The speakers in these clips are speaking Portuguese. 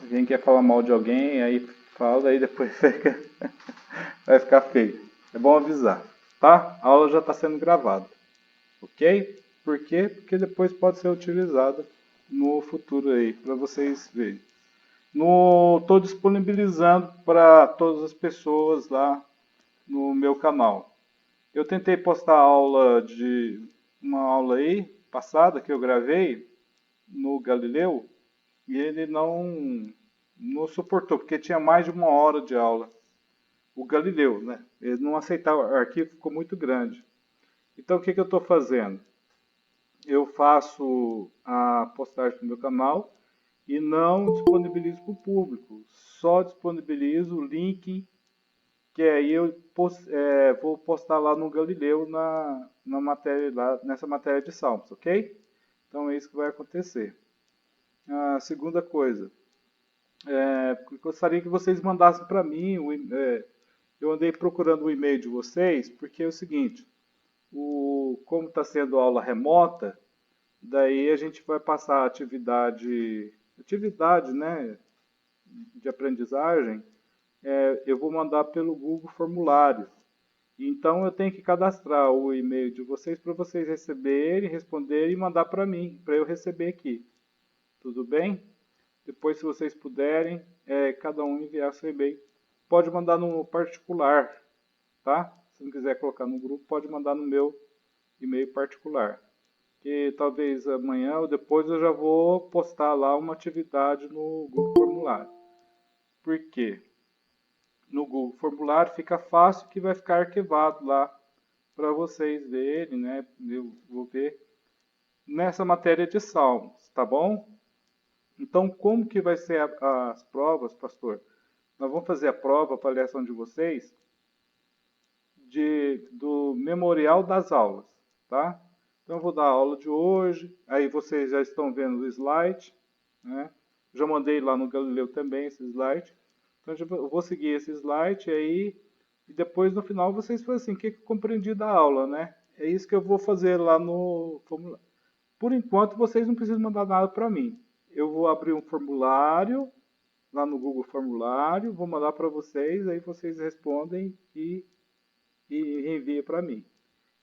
Quem quer falar mal de alguém, aí fala, aí depois vai ficar feio. É bom avisar, tá? A aula já está sendo gravada, ok? Por quê? Porque depois pode ser utilizada no futuro aí, para vocês verem. Estou disponibilizando para todas as pessoas lá no meu canal. Eu tentei postar uma aula aí, passada, que eu gravei no Galileu, e ele não suportou, porque tinha mais de uma hora de aula. O Galileu, né? Ele não aceitava, o arquivo ficou muito grande. Então, o que eu estou fazendo? Eu faço a postagem no meu canal e não disponibilizo para o público. Só disponibilizo o link, que aí eu vou postar lá no Galileu na matéria, lá, nessa matéria de Salmos, ok? Então é isso que vai acontecer. A segunda coisa, gostaria que vocês mandassem para mim, eu andei procurando o e-mail de vocês, porque é o seguinte, como está sendo aula remota, daí a gente vai passar atividade, né, de aprendizagem, eu vou mandar pelo Google Formulário. Então eu tenho que cadastrar o e-mail de vocês para vocês receberem, responderem e mandar para mim, para eu receber aqui. Tudo bem? Depois, se vocês puderem, cada um enviar seu e-mail. Pode mandar no particular, tá? Se não quiser colocar no grupo, pode mandar no meu e-mail particular. Que talvez amanhã ou depois eu já vou postar lá uma atividade no Google Formulário. Por quê? No Google Formulário fica fácil que vai ficar arquivado lá para vocês verem, né? Eu vou ver nessa matéria de Salmos, tá bom? Então, como que vai ser as provas, pastor? Nós vamos fazer a prova, a avaliação de vocês, do memorial das aulas, tá? Então, eu vou dar a aula de hoje, aí vocês já estão vendo o slide, né? Já mandei lá no Galileu também esse slide. Então, eu vou seguir esse slide aí, e depois no final vocês falam assim, o que eu compreendi da aula, né? É isso que eu vou fazer lá no formulário. Por enquanto, vocês não precisam mandar nada para mim. Eu vou abrir um formulário lá no Google Formulário, vou mandar para vocês, aí vocês respondem e envia para mim.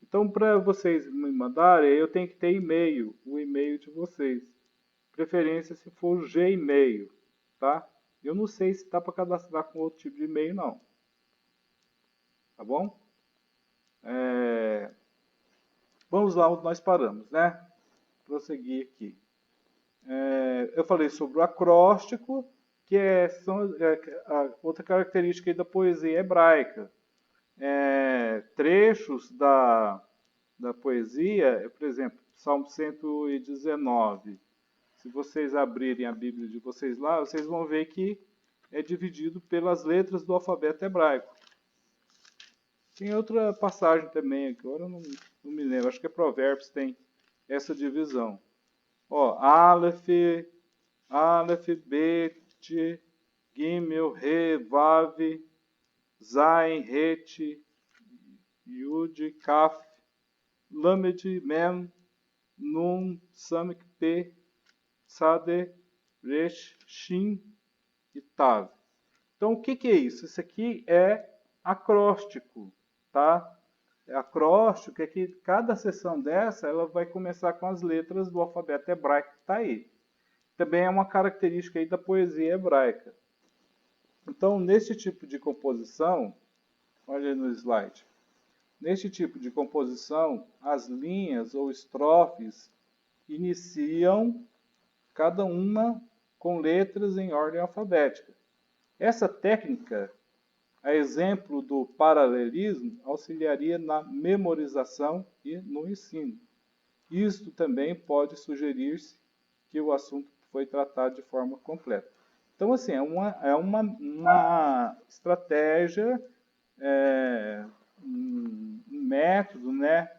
Então, para vocês me mandarem, eu tenho que ter e-mail, o e-mail de vocês. Preferência se for o Gmail, tá? Eu não sei se dá para cadastrar com outro tipo de e-mail, não. Tá bom? Vamos lá onde nós paramos, né? Prosseguir aqui. Eu falei sobre o acróstico, que a outra característica da poesia hebraica. Trechos da poesia, por exemplo, Salmo 119. Se vocês abrirem a Bíblia de vocês lá, vocês vão ver que é dividido pelas letras do alfabeto hebraico. Tem outra passagem também, agora eu não me lembro, acho que é Provérbios, tem essa divisão. Ó, Aleph, Bet, Gimel, Re, Vav, Zain, Het, Yud, Kaf, Lamed, Mem, Nun, Samek, Pe, Sade, Resh, Shin e Tav. Então, o que é isso? Isso aqui é acróstico, tá? Acróstico é que cada seção dessa ela vai começar com as letras do alfabeto hebraico que está aí. Também é uma característica aí da poesia hebraica. Então, nesse tipo de composição, olha aí no slide, neste tipo de composição, as linhas ou estrofes iniciam cada uma com letras em ordem alfabética. Essa técnica, a exemplo do paralelismo, auxiliaria na memorização e no ensino. Isto também pode sugerir-se que o assunto foi tratado de forma completa. Então, assim, é uma estratégia, um método, né,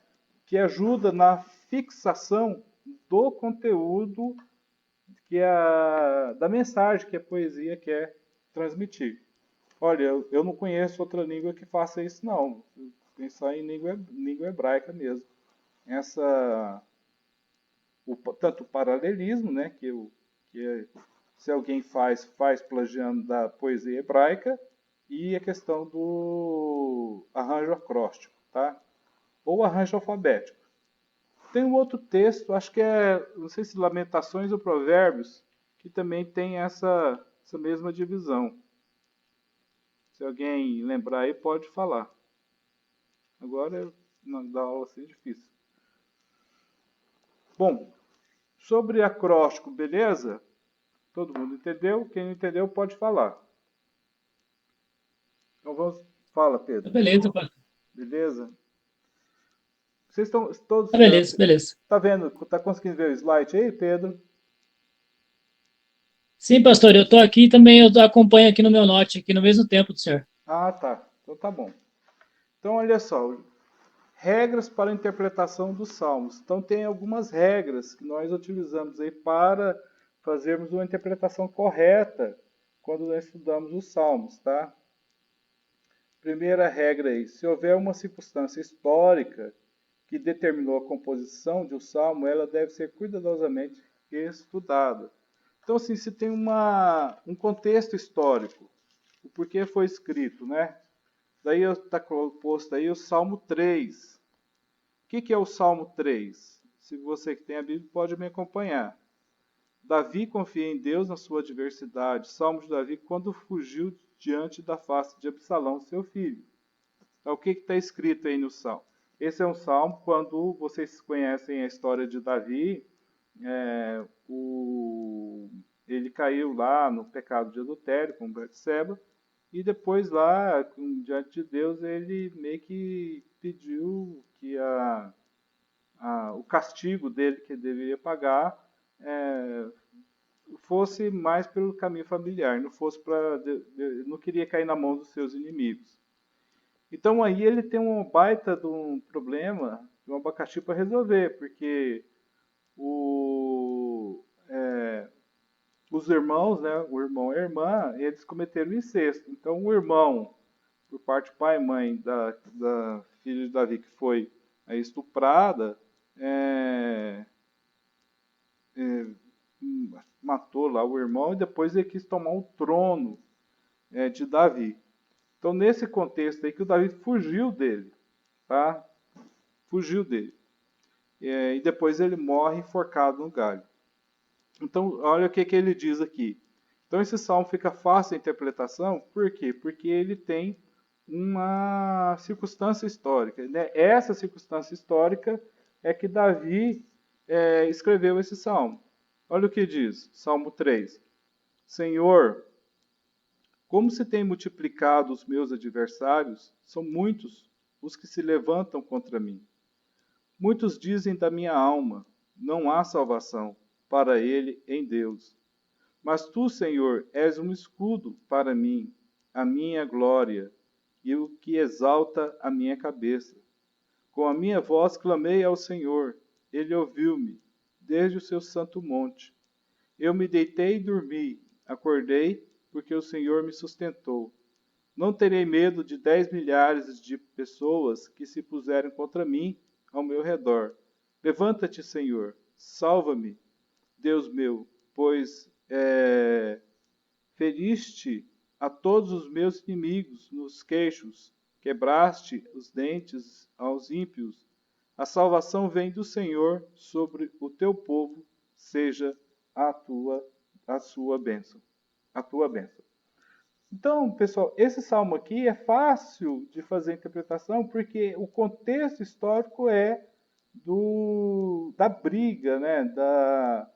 que ajuda na fixação do conteúdo da mensagem que a poesia quer transmitir. Olha, eu não conheço outra língua que faça isso, não. Pensar em língua hebraica mesmo. Tanto o paralelismo, né, que se alguém faz plagiando da poesia hebraica, e a questão do arranjo acróstico, tá? Ou arranjo alfabético. Tem um outro texto, acho que não sei se Lamentações ou Provérbios, que também tem essa mesma divisão. Se alguém lembrar aí, pode falar. Agora, da aula assim é difícil. Bom, sobre acróstico, beleza? Todo mundo entendeu? Quem não entendeu pode falar. Então vamos. Fala, Pedro. Beleza, pá. Beleza? Vocês estão todos. Beleza, beleza. Tá vendo? Tá conseguindo ver o slide aí, Pedro? Sim, pastor, eu estou aqui também, eu acompanho aqui no meu note, aqui no mesmo tempo do senhor. Ah, tá. Então tá bom. Então, olha só. Regras para a interpretação dos salmos. Então, tem algumas regras que nós utilizamos aí para fazermos uma interpretação correta quando nós estudamos os salmos, tá? Primeira regra aí, se houver uma circunstância histórica que determinou a composição de um salmo, ela deve ser cuidadosamente estudada. Então, assim, se tem um contexto histórico, o porquê foi escrito, né? Daí está posto aí o Salmo 3. O que é o Salmo 3? Se você que tem a Bíblia pode me acompanhar. Davi confia em Deus na sua adversidade. Salmo de Davi quando fugiu diante da face de Absalão, seu filho. Então, o que está escrito aí no Salmo? Esse é um salmo quando vocês conhecem a história de Davi, ele caiu lá no pecado de adultério com Betseba, e depois lá, diante de Deus, ele meio que pediu que o castigo dele que ele deveria pagar fosse mais pelo caminho familiar, não fosse não queria cair na mão dos seus inimigos. Então aí ele tem um baita de um problema, de um abacaxi para resolver, porque os irmãos, né, o irmão e a irmã, eles cometeram incesto. Então o irmão, por parte do pai e mãe da filha de Davi, que foi estuprada, matou lá o irmão e depois ele quis tomar o trono de Davi. Então, nesse contexto aí que o Davi fugiu dele, tá? Fugiu dele. E depois ele morre enforcado no galho. Então, olha o que ele diz aqui. Então, esse salmo fica fácil a interpretação, por quê? Porque ele tem uma circunstância histórica. Né? Essa circunstância histórica é que Davi escreveu esse salmo. Olha o que diz, Salmo 3. Senhor, como se tem multiplicado os meus adversários, são muitos os que se levantam contra mim. Muitos dizem da minha alma, não há salvação para ele em Deus. Mas tu, Senhor, és um escudo para mim, a minha glória, e o que exalta a minha cabeça. Com a minha voz clamei ao Senhor, ele ouviu-me, desde o seu santo monte. Eu me deitei e dormi, acordei, porque o Senhor me sustentou. Não terei medo de 10 milhares de pessoas que se puserem contra mim ao meu redor. Levanta-te, Senhor, salva-me, Deus meu, pois feriste a todos os meus inimigos nos queixos, quebraste os dentes aos ímpios. A salvação vem do Senhor sobre o teu povo, seja a sua bênção. A tua bênção. Então, pessoal, esse salmo aqui é fácil de fazer a interpretação porque o contexto histórico é da briga, né? Da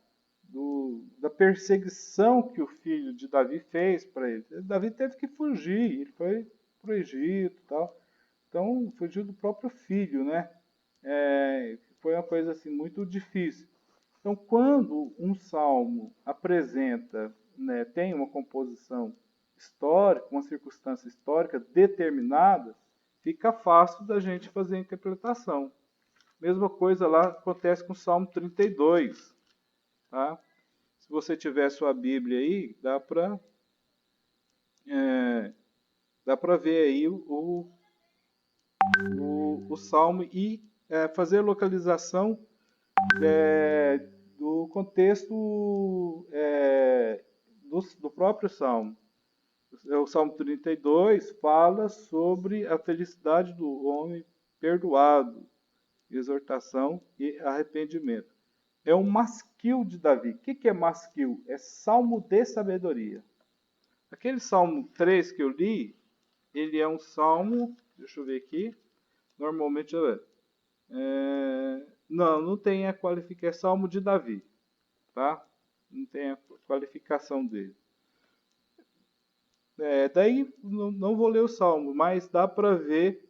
perseguição que o filho de Davi fez para ele. Davi teve que fugir, ele foi para o Egito e tal. Então, fugiu do próprio filho, né? Foi uma coisa assim muito difícil. Então, quando um salmo apresenta, né, tem uma composição histórica, uma circunstância histórica determinada, fica fácil da gente fazer a interpretação. Mesma coisa lá acontece com o Salmo 32. Tá? Se você tiver sua Bíblia aí, dá para ver aí o Salmo e fazer a localização do contexto próprio Salmo. O Salmo 32 fala sobre a felicidade do homem perdoado, exortação e arrependimento. É um masquil de Davi. O que é masquil? É salmo de sabedoria. Aquele Salmo 3 que eu li, ele é um salmo, deixa eu ver aqui, normalmente não tem a qualificação, é salmo de Davi, tá? Não tem a qualificação dele. Daí não vou ler o salmo, mas dá para ver,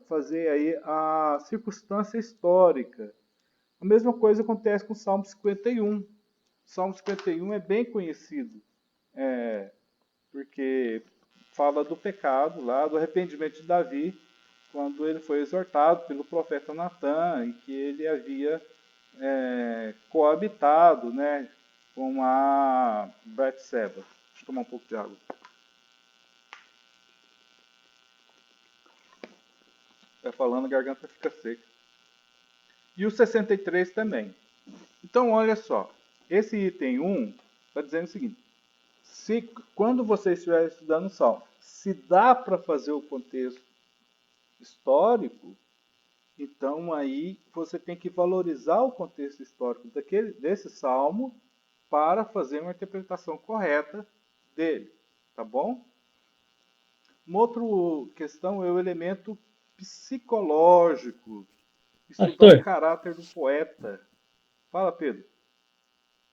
fazer aí a circunstância histórica. A mesma coisa acontece com o Salmo 51. O Salmo 51 é bem conhecido, porque fala do pecado lá, do arrependimento de Davi, quando ele foi exortado pelo profeta Natan, e que ele havia coabitado, né, com a Betseba. Deixa eu tomar um pouco de água. Vai falando, a garganta fica seca. E o 63 também. Então, olha só. Esse item 1 está dizendo o seguinte. Quando você estiver estudando o Salmo, se dá para fazer o contexto histórico, então aí você tem que valorizar o contexto histórico desse Salmo para fazer uma interpretação correta dele. Tá bom? Uma outra questão é o elemento psicológico. Estudar o Pastor, caráter do poeta. Fala, Pedro.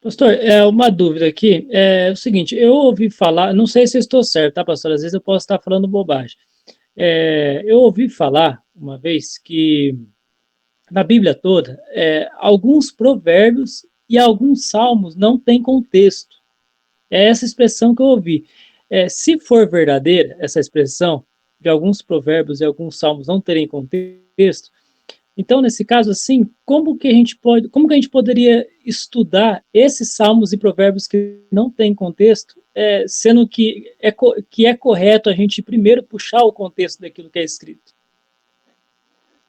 pastor, uma dúvida aqui. É o seguinte, eu ouvi falar, não sei se eu estou certo, tá, pastor? Às vezes eu posso estar falando bobagem. Eu ouvi falar uma vez que na Bíblia toda, alguns provérbios e alguns salmos não têm contexto. É essa expressão que eu ouvi. Se for verdadeira essa expressão de alguns provérbios e alguns salmos não terem contexto, então nesse caso assim, como que a gente poderia estudar esses salmos e provérbios que não têm contexto, sendo que é correto a gente primeiro puxar o contexto daquilo que é escrito?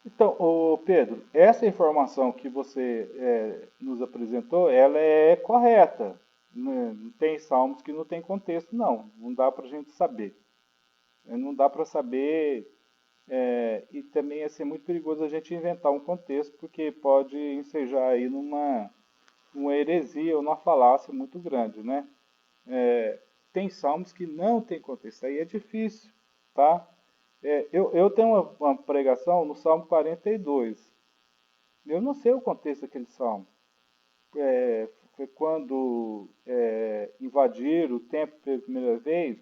Então, Pedro, essa informação que você nos apresentou, ela é correta. Não tem salmos que não tem contexto, não. Não dá para a gente saber. Não dá para saber, e também ia ser muito perigoso a gente inventar um contexto, porque pode ensejar aí numa heresia ou numa falácia muito grande, né? Tem salmos que não tem contexto, aí é difícil, tá? Eu tenho uma pregação no Salmo 42. Eu não sei o contexto daquele salmo. Foi quando invadiram o templo pela primeira vez,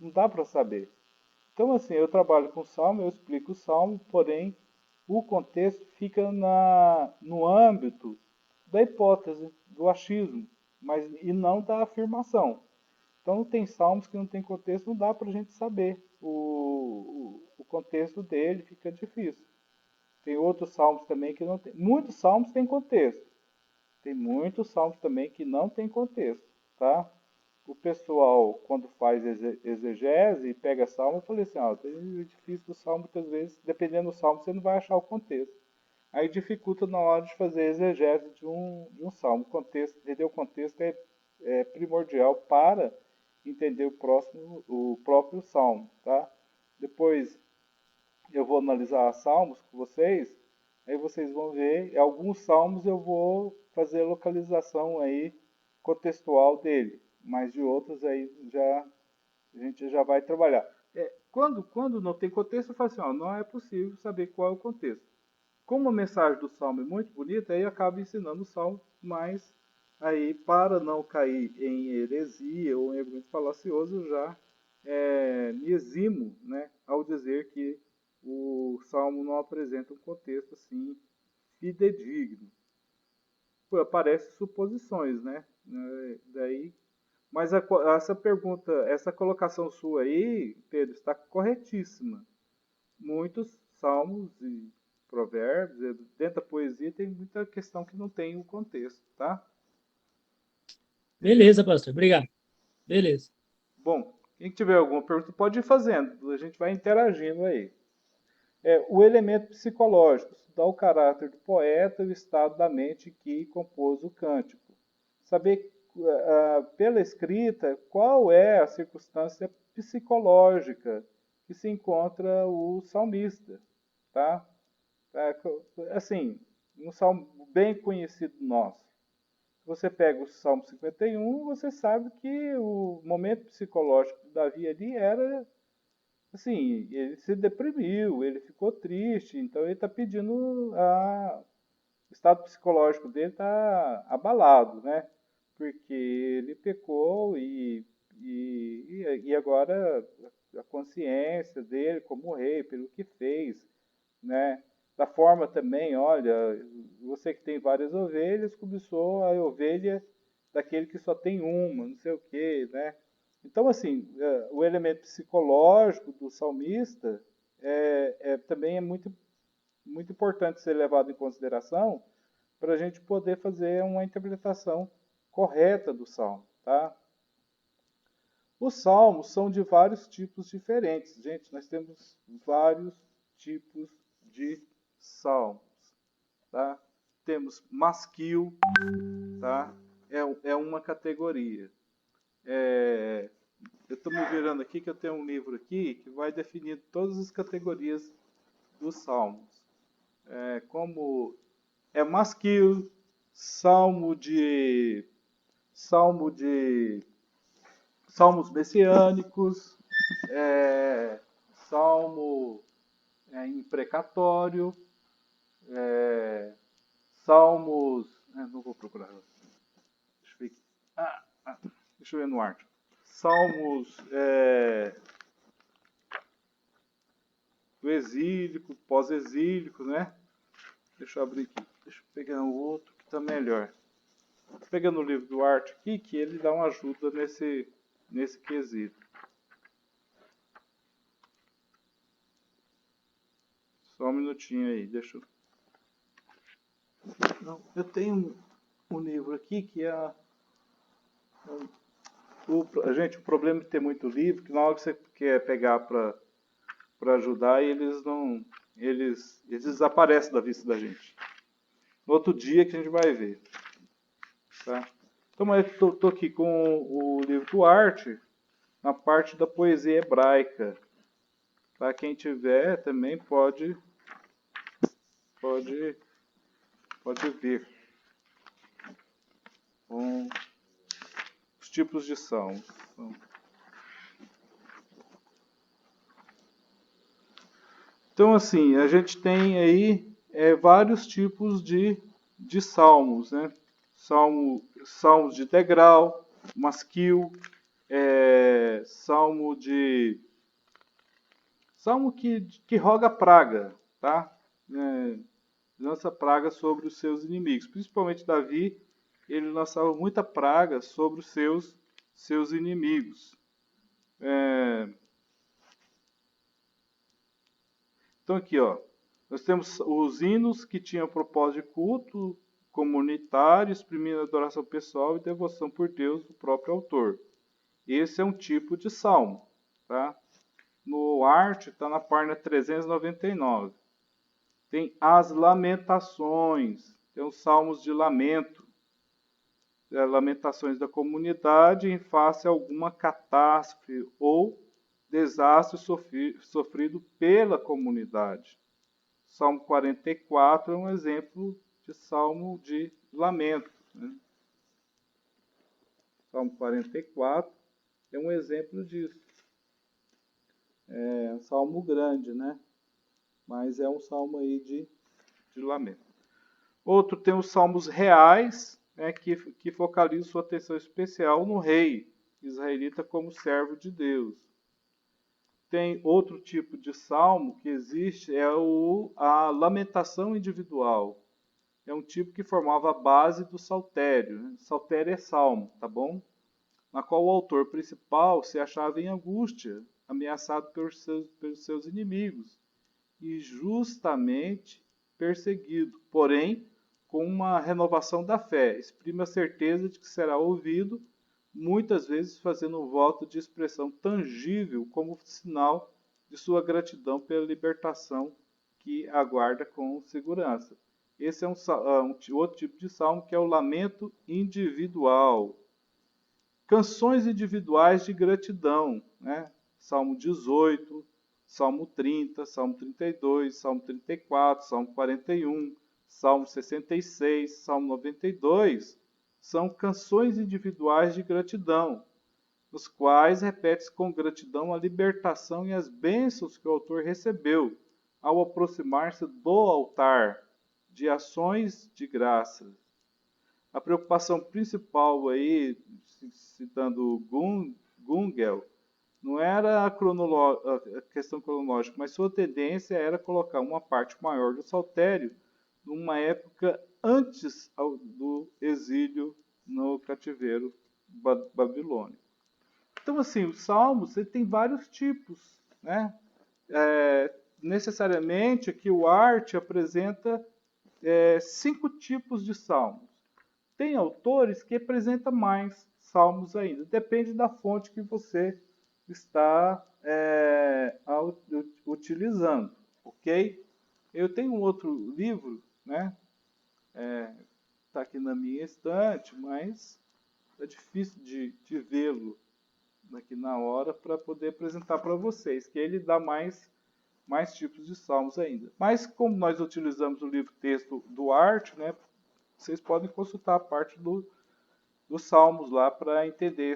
não dá para saber. Então, assim, eu trabalho com o salmo, eu explico o salmo, porém, o contexto fica no âmbito da hipótese, do achismo, e não da afirmação. Então, tem salmos que não tem contexto, não dá para a gente saber. O contexto dele fica difícil. Tem outros salmos também que não tem. Muitos salmos têm contexto. Tem muitos salmos também que não tem contexto, tá? O pessoal, quando faz exegese e pega salmo, eu falei assim, é difícil do salmo, muitas vezes, dependendo do salmo, você não vai achar o contexto. Aí dificulta na hora de fazer exegese de um salmo. O contexto, entender o contexto é primordial para entender o próprio salmo, tá? Depois eu vou analisar salmos com vocês, aí vocês vão ver, alguns salmos eu vou fazer a localização aí contextual dele, mas de outros aí a gente já vai trabalhar. Quando não tem contexto, eu falo assim, não é possível saber qual é o contexto. Como a mensagem do salmo é muito bonita, aí eu acabo ensinando o salmo, mas aí para não cair em heresia ou em argumento falacioso, eu já me eximo, né, ao dizer que o salmo não apresenta um contexto assim fidedigno. Aparecem suposições, né? Daí, mas essa pergunta, essa colocação sua aí, Pedro, está corretíssima. Muitos salmos e provérbios, dentro da poesia tem muita questão que não tem o contexto, tá? Beleza, pastor. Obrigado. Beleza. Bom, quem tiver alguma pergunta pode ir fazendo, a gente vai interagindo aí. O elemento psicológico, estudar o caráter do poeta e o estado da mente que compôs o cântico. Saber pela escrita, qual é a circunstância psicológica que se encontra o salmista, tá? Assim, um salmo bem conhecido nosso. Se você pega o Salmo 51, você sabe que o momento psicológico de Davi ali era, assim, ele se deprimiu, ele ficou triste, então ele está pedindo o estado psicológico dele está abalado, né? Porque ele pecou e agora a consciência dele como rei, pelo que fez, né? Da forma também, olha, você que tem várias ovelhas, cobiçou a ovelha daquele que só tem uma, não sei o quê, né? Então, assim, o elemento psicológico do salmista também é muito importante ser levado em consideração para a gente poder fazer uma interpretação correta do salmo, tá? Os salmos são de vários tipos diferentes. Gente, nós temos vários tipos de salmos, tá? Temos masquil, tá? É uma categoria. Eu estou me virando aqui que eu tenho um livro aqui que vai definir todas as categorias dos salmos. Como masquil, salmo de salmos messiânicos, salmo imprecatório, salmos. Não vou procurar. Deixa eu ver no arte. Salmos do exílico, pós-exílico, né? Deixa eu abrir aqui. Deixa eu pegar um outro que está melhor. Pegando o livro do Arte aqui, que ele dá uma ajuda nesse quesito. Só um minutinho aí, deixa eu... Não, eu tenho um livro aqui que é... Gente, o problema de ter muito livro, que na hora que você quer pegar para ajudar, eles não... Eles desaparecem da vista da gente. No outro dia que a gente vai ver. Tá? Então, mas eu estou aqui com o livro do Arte, na parte da poesia hebraica. Tá? Quem tiver também pode ver com os tipos de salmos. Então, assim, a gente tem aí vários tipos de salmos, né? Salmos de degrau, masquil, salmo que roga praga, tá? Lança praga sobre os seus inimigos. Principalmente Davi, ele lançava muita praga sobre os seus inimigos. Então aqui, ó, nós temos os hinos que tinham propósito de culto comunitário, exprimindo adoração pessoal e devoção por Deus do próprio autor. Esse é um tipo de salmo, tá? No Arte está na página 399. Tem as lamentações, tem os salmos de lamento, lamentações da comunidade em face a alguma catástrofe ou desastre sofrido pela comunidade. Salmo 44 é um exemplo de salmo de lamento. Né? Salmo 44 é um exemplo disso. É um salmo grande, né? Mas é um salmo aí de lamento. Outro tem os salmos reais, né, que focalizam sua atenção especial no rei israelita como servo de Deus. Tem outro tipo de salmo que existe, a lamentação individual. É um tipo que formava a base do saltério. Né? Saltério é salmo, tá bom? Na qual o autor principal se achava em angústia, ameaçado pelos seus inimigos e justamente perseguido. Porém, com uma renovação da fé, exprime a certeza de que será ouvido, muitas vezes fazendo um voto de expressão tangível como sinal de sua gratidão pela libertação que aguarda com segurança. Esse é um outro tipo de salmo que é o lamento individual. Canções individuais de gratidão, né? Salmo 18, Salmo 30, Salmo 32, Salmo 34, Salmo 41, Salmo 66, Salmo 92, são canções individuais de gratidão, nos quais repete-se com gratidão a libertação e as bênçãos que o autor recebeu ao aproximar-se do altar de ações de graça. A preocupação principal aí, citando Gungel, não era a questão cronológica, mas sua tendência era colocar uma parte maior do saltério numa época antes do exílio no cativeiro babilônico. Então, assim, os salmos ele tem vários tipos, né? Necessariamente aqui o Arte apresenta 5 tipos de salmos. Tem autores que apresentam mais salmos ainda. Depende da fonte que você está utilizando, ok? Eu tenho um outro livro, né? Está aqui na minha estante, mas é difícil de vê-lo aqui na hora para poder apresentar para vocês, que ele dá mais tipos de salmos ainda. Mas como nós utilizamos o livro texto do Arte, né? Vocês podem consultar a parte dos salmos lá para entender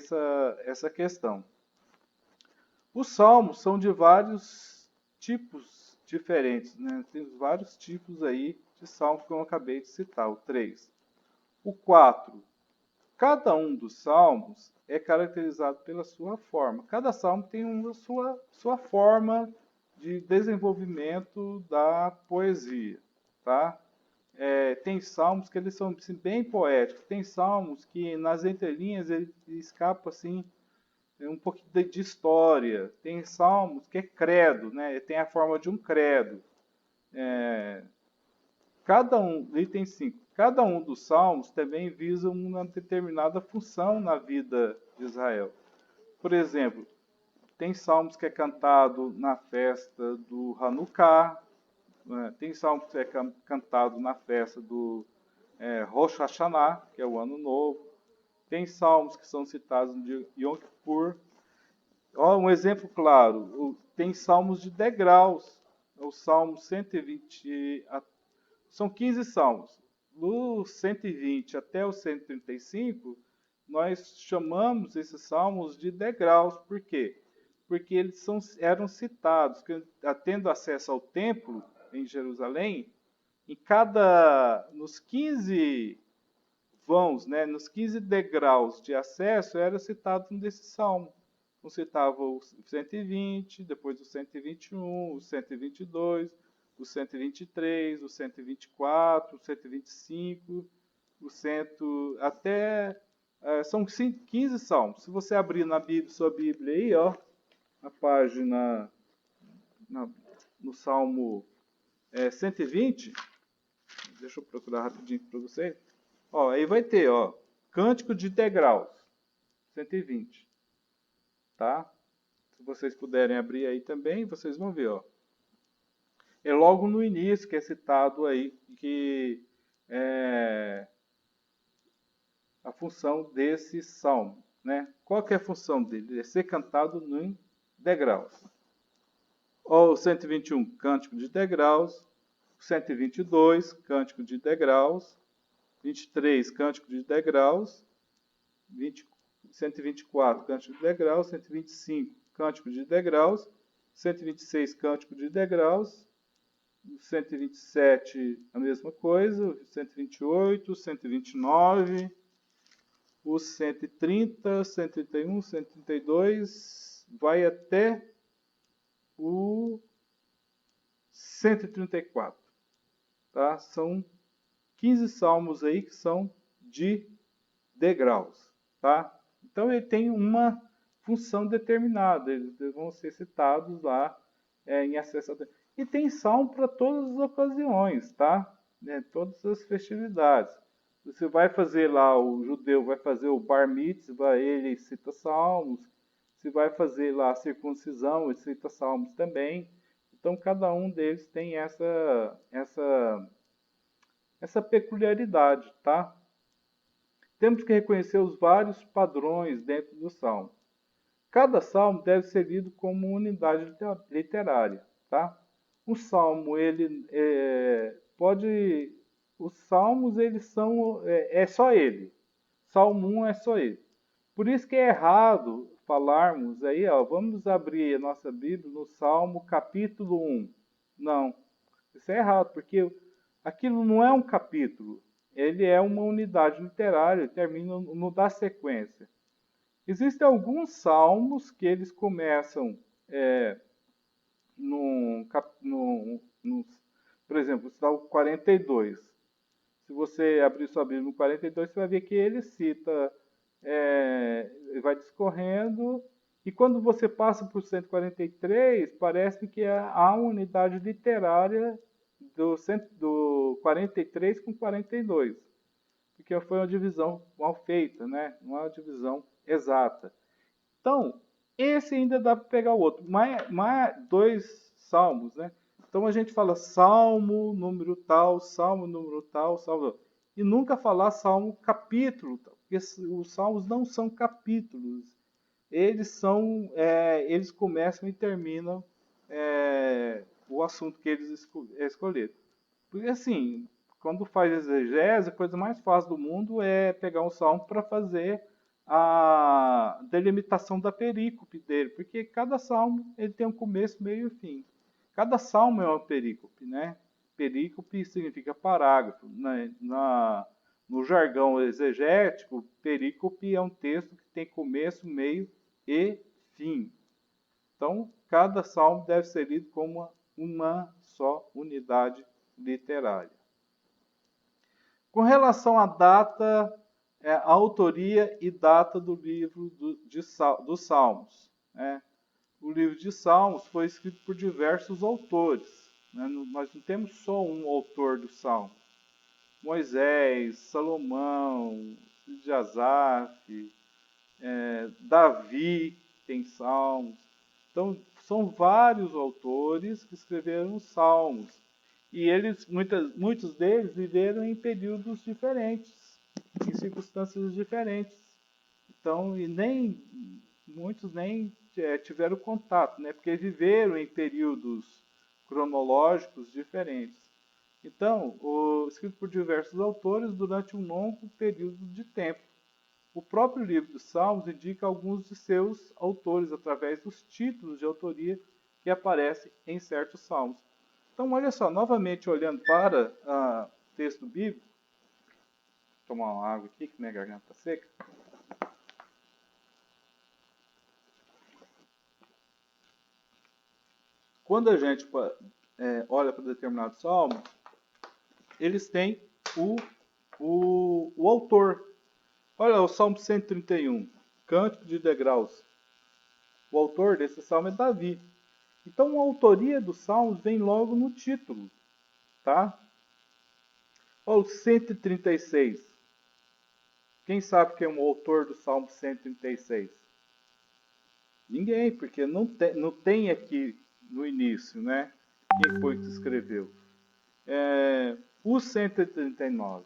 essa questão. Os salmos são de vários tipos diferentes, né? Tem vários tipos aí de salmos que eu acabei de citar, o 3. O 4. Cada um dos salmos é caracterizado pela sua forma. Cada salmo tem uma sua forma de desenvolvimento da poesia, tá? Tem salmos que eles são assim, bem poéticos. Tem salmos que nas entrelinhas ele escapa assim um pouquinho de história. Tem salmos que é credo, né? Tem a forma de um credo. Cada um, item 5, cada um dos salmos também visa uma determinada função na vida de Israel. Por exemplo, tem salmos que é cantado na festa do Hanukkah, tem salmos que é cantado na festa do Rosh Hashanah, que é o Ano Novo. Tem salmos que são citados de Yom Kippur. Um exemplo claro, tem salmos de degraus. O Salmo 120, são 15 salmos. Do 120 até o 135, nós chamamos esses salmos de degraus. Por quê? Porque eles eram citados, tendo acesso ao templo em Jerusalém, nos 15 vãos, né, nos 15 degraus de acesso, era citado um desses salmos. Então citava o 120, depois o 121, o 122, o 123, o 124, o 125, o 100, até são 15 salmos. Se você abrir na Bíblia, sua Bíblia aí, ó, na página no Salmo 120, deixa eu procurar rapidinho para vocês. Ó, aí vai ter, ó, Cântico de Degraus, 120, tá? Se vocês puderem abrir aí também, vocês vão ver, ó. É logo no início que é citado aí que a função desse salmo, né? Qual que é a função dele? É ser cantado em degraus. Ó, o 121, Cântico de Degraus. 122, Cântico de Degraus. 23, Cântico de Degraus. 124, Cântico de Degraus. 125, Cântico de Degraus. 126, Cântico de Degraus. 127, a mesma coisa. 128, 129, o 130, 131, 132, vai até o 134. Tá? São 15 salmos aí que são de degraus. Tá? Então ele tem uma função determinada, eles vão ser citados lá em acesso a... E tem salmo para todas as ocasiões, tá? Todas as festividades. Você vai fazer lá, o judeu vai fazer o bar mitzvah, ele cita salmos. Se vai fazer lá a circuncisão, ele cita salmos também. Então cada um deles tem essa peculiaridade, tá? temos que reconhecer os vários padrões dentro do salmo. Cada salmo deve ser lido como uma unidade literária, tá? O salmo, ele pode... Os salmos, eles são... É só ele. Salmo 1 é só ele. Por isso que é errado falarmos aí, ó, vamos abrir a nossa Bíblia no Salmo capítulo 1. Não, isso é errado, porque aquilo não é um capítulo, ele é uma unidade literária, ele termina no da sequência. Existem alguns salmos que eles começam por exemplo, o Salmo 42. Se você abrir sua Bíblia no 42, você vai ver que ele cita, vai discorrendo, e quando você passa por 143, parece que há uma unidade literária do 43 com 42, porque foi uma divisão mal feita, né? Uma divisão exata. Então, esse ainda dá para pegar o outro. Mais dois salmos, né? Então a gente fala salmo, número tal, salmo, número tal, salmo. E nunca falar salmo, capítulo, porque os salmos não são capítulos. Eles começam e terminam o assunto que eles escolheram. Porque assim, quando faz exegese, a coisa mais fácil do mundo é pegar um salmo para fazer a delimitação da perícope dele, porque cada salmo ele tem um começo, meio e fim. Cada salmo é uma perícope, né? Perícope significa parágrafo. No jargão exegético, perícope é um texto que tem começo, meio e fim. Então, cada salmo deve ser lido como uma só unidade literária. Com relação à data, a autoria e data do livro dos Salmos. O livro de Salmos foi escrito por diversos autores. Nós não temos só um autor do Salmo. Moisés, Salomão, de Asaf, Davi tem salmos. Então, são vários autores que escreveram os salmos. E muitos deles viveram em períodos diferentes, em circunstâncias diferentes. Então, muitos nem tiveram contato, né? Porque viveram em períodos cronológicos diferentes. Então, escrito por diversos autores durante um longo período de tempo. O próprio livro dos Salmos indica alguns de seus autores através dos títulos de autoria que aparecem em certos salmos. Então, olha só, novamente olhando para o texto bíblico, vou tomar uma água aqui que minha garganta está seca. Quando a gente olha para determinados salmos, eles têm o autor. Olha o Salmo 131, Cântico de Degraus. O autor desse salmo é Davi. Então a autoria dos salmos vem logo no título, tá? Olha o 136. Quem sabe quem é o autor do Salmo 136? Ninguém, porque não tem aqui no início, né? Quem foi que escreveu? O 139,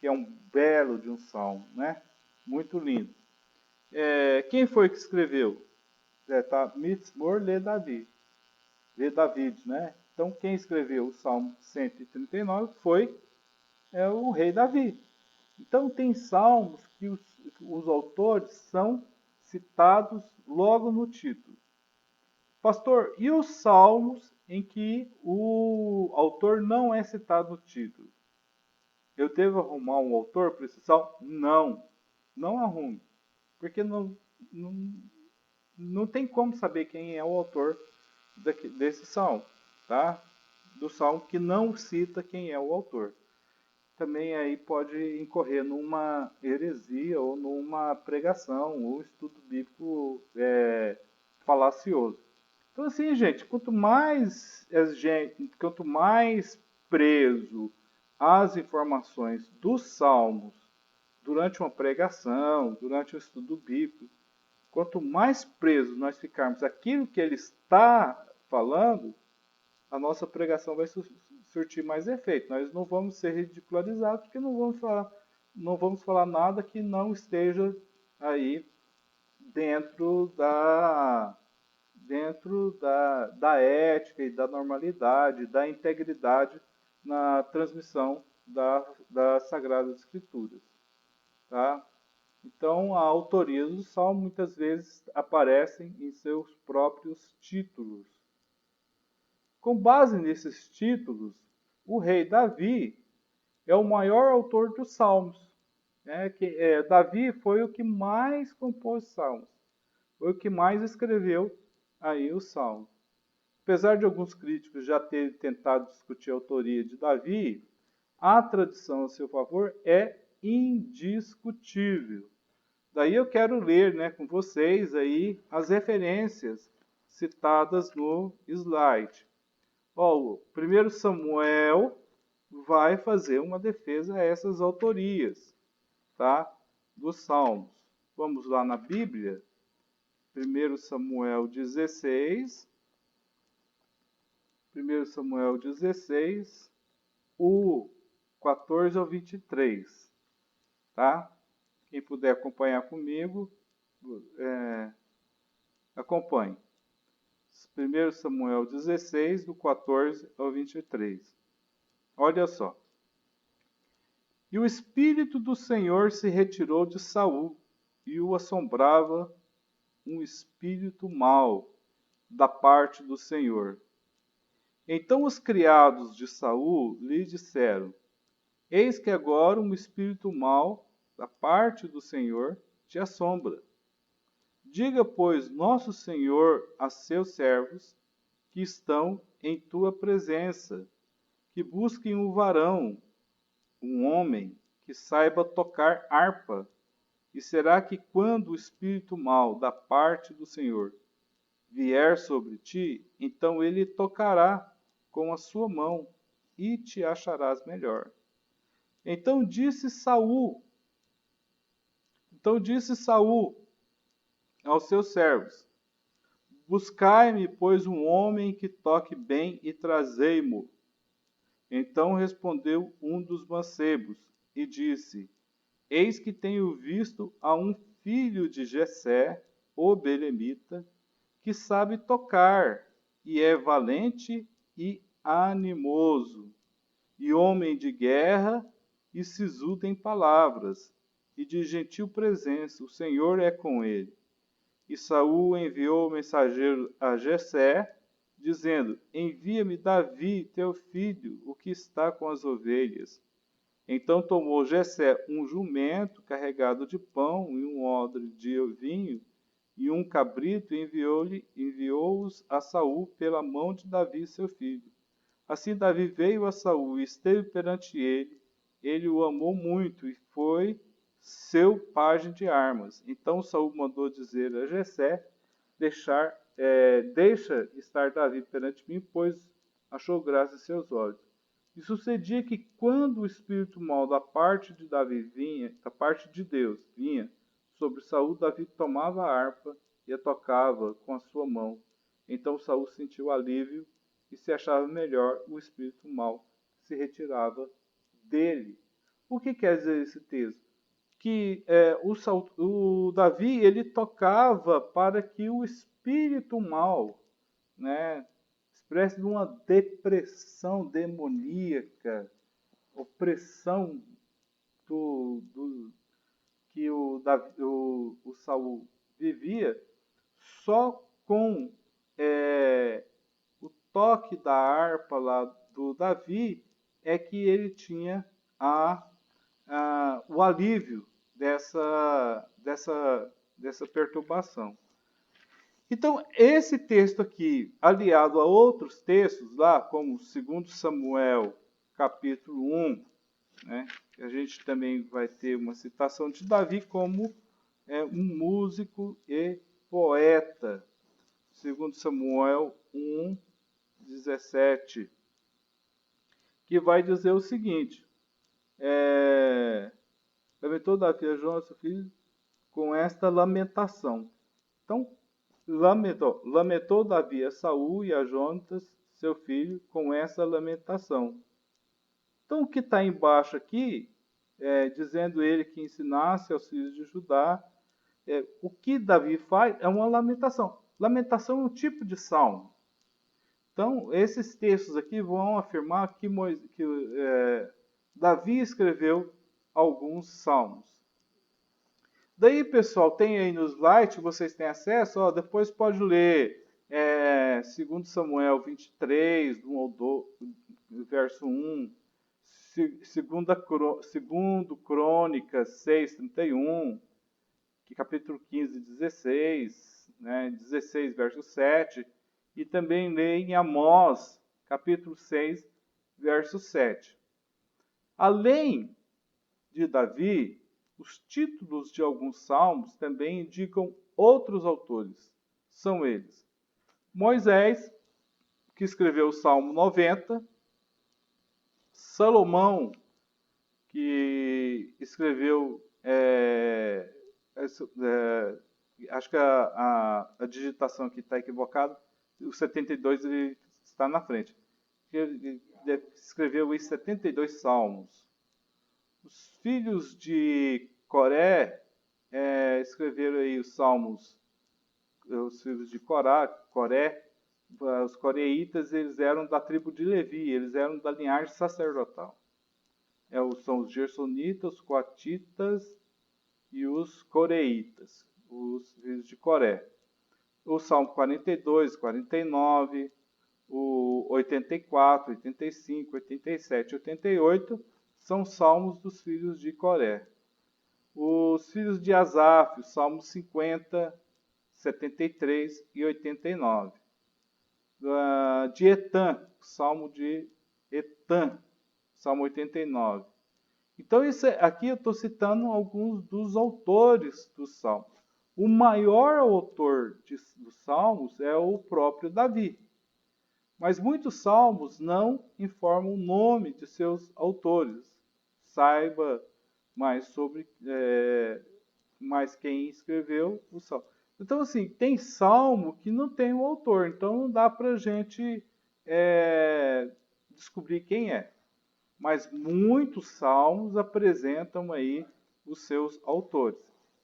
que é um belo de um salmo, né? Muito lindo. Quem foi que escreveu? Tá, Mitzmor le Davi. Le David, né? Então, quem escreveu o Salmo 139 foi o rei Davi. Então, tem salmos que os autores são citados logo no título. Pastor, e os salmos em que o autor não é citado no título? Eu devo arrumar um autor para esse salmo? Não, não arrume. Porque não tem como saber quem é o autor desse salmo, tá? Do salmo que não cita quem é o autor. Também aí pode incorrer numa heresia ou numa pregação ou estudo bíblico falacioso. Então assim, gente, quanto mais preso às informações dos salmos durante uma pregação, durante um estudo bíblico, quanto mais presos nós ficarmos àquilo que ele está falando, a nossa pregação vai surtir mais efeito. Nós não vamos ser ridicularizados, porque não vamos falar, não vamos falar nada que não esteja aí dentro da ética e da normalidade, da integridade na transmissão das Sagradas Escrituras. Tá? Então, a autoria do Salmo muitas vezes aparecem em seus próprios títulos. Com base nesses títulos, o rei Davi é o maior autor dos Salmos. Davi foi o que mais compôs Salmos, foi o que mais escreveu aí os Salmos. Apesar de alguns críticos já terem tentado discutir a autoria de Davi, a tradição a seu favor é indiscutível. Daí eu quero ler, com vocês aí as referências citadas no slide. O 1 Samuel vai fazer uma defesa a essas autorias, tá? Dos Salmos. Vamos lá na Bíblia. 1 Samuel 16. 1 Samuel 16, o 14 ao 23, tá? Quem puder acompanhar comigo, acompanhe. 1 Samuel 16, do 14 ao 23. Olha só. E o Espírito do Senhor se retirou de Saul, e o assombrava um espírito mau da parte do Senhor. Então os criados de Saul lhe disseram: Eis que agora um espírito mau da parte do Senhor te assombra. Diga, pois, nosso Senhor a seus servos que estão em tua presença, que busquem um varão, um homem, que saiba tocar harpa. E será que quando o espírito mau da parte do Senhor vier sobre ti, então ele tocará com a sua mão e te acharás melhor. Então disse Saul aos seus servos: Buscai-me, pois, um homem que toque bem e trazei-mo. Então respondeu um dos mancebos e disse: Eis que tenho visto a um filho de Jessé, o belemita, que sabe tocar, e é valente e animoso, e homem de guerra, e sisudo em palavras, e de gentil presença, o Senhor é com ele. E Saul enviou o mensageiro a Jessé, dizendo: Envia-me Davi, teu filho, o que está com as ovelhas. Então tomou Jessé um jumento carregado de pão e um odre de vinho e um cabrito, e enviou-os a Saul pela mão de Davi, seu filho. Assim Davi veio a Saul e esteve perante ele. Ele o amou muito e foi seu pajem de armas. Então Saul mandou dizer a Jessé: deixa estar Davi perante mim, pois achou graça em seus olhos. E sucedia que quando o espírito mau da parte de Davi vinha, da parte de Deus vinha sobre Saul, Davi tomava a harpa e a tocava com a sua mão. Então Saul sentiu alívio e se achava melhor, o espírito mau se retirava dele. O que quer dizer esse texto? Que o Davi ele tocava para que o espírito mau, expresse de uma depressão demoníaca, opressão que o Saul vivia, só com o toque da harpa lá do Davi é que ele tinha o alívio dessa perturbação. Então, esse texto aqui, aliado a outros textos lá, como 2 Samuel, capítulo 1, a gente também vai ter uma citação de Davi como um músico e poeta. 2 Samuel 1, 17, que vai dizer o seguinte: lamentou Davi a Jonas, seu filho, com esta lamentação. Então, lamentou Davi a Saul e a Jonatas, seu filho, com essa lamentação. Então, o que está embaixo aqui dizendo ele que ensinasse aos filhos de Judá. O que Davi faz é uma lamentação. Lamentação é um tipo de salmo. Então, esses textos aqui vão afirmar que Davi escreveu alguns salmos. Daí, pessoal, tem aí no slide, vocês têm acesso, depois pode ler 2 Samuel 23, verso 1, 2 Crônicas 6, 31, capítulo 15, 16, 16, verso 7, e também lê em Amós, capítulo 6, verso 7. Além de Davi, os títulos de alguns salmos também indicam outros autores. São eles: Moisés, que escreveu o Salmo 90, Salomão, que escreveu, acho que a digitação aqui está equivocada, o 72 ele está na frente. Ele escreveu aí 72 salmos. Os filhos de Coré escreveram aí os salmos, os filhos de Coré, os coreitas, eles eram da tribo de Levi, eles eram da linhagem sacerdotal. São os gersonitas, os coatitas e os coreitas, os filhos de Coré. O Salmo 42, 49, o 84, 85, 87, 88 são salmos dos filhos de Coré. Os filhos de Asaf, os salmos 50, 73 e 89. De Etã, o salmo de Etã, salmo 89. Então, aqui eu estou citando alguns dos autores dos salmos. O maior autor dos salmos é o próprio Davi. Mas muitos salmos não informam o nome de seus autores. Saiba mais sobre mais quem escreveu o salmo. Então, assim, tem salmo que não tem o autor. Então, não dá para a gente descobrir quem é. Mas muitos salmos apresentam aí os seus autores.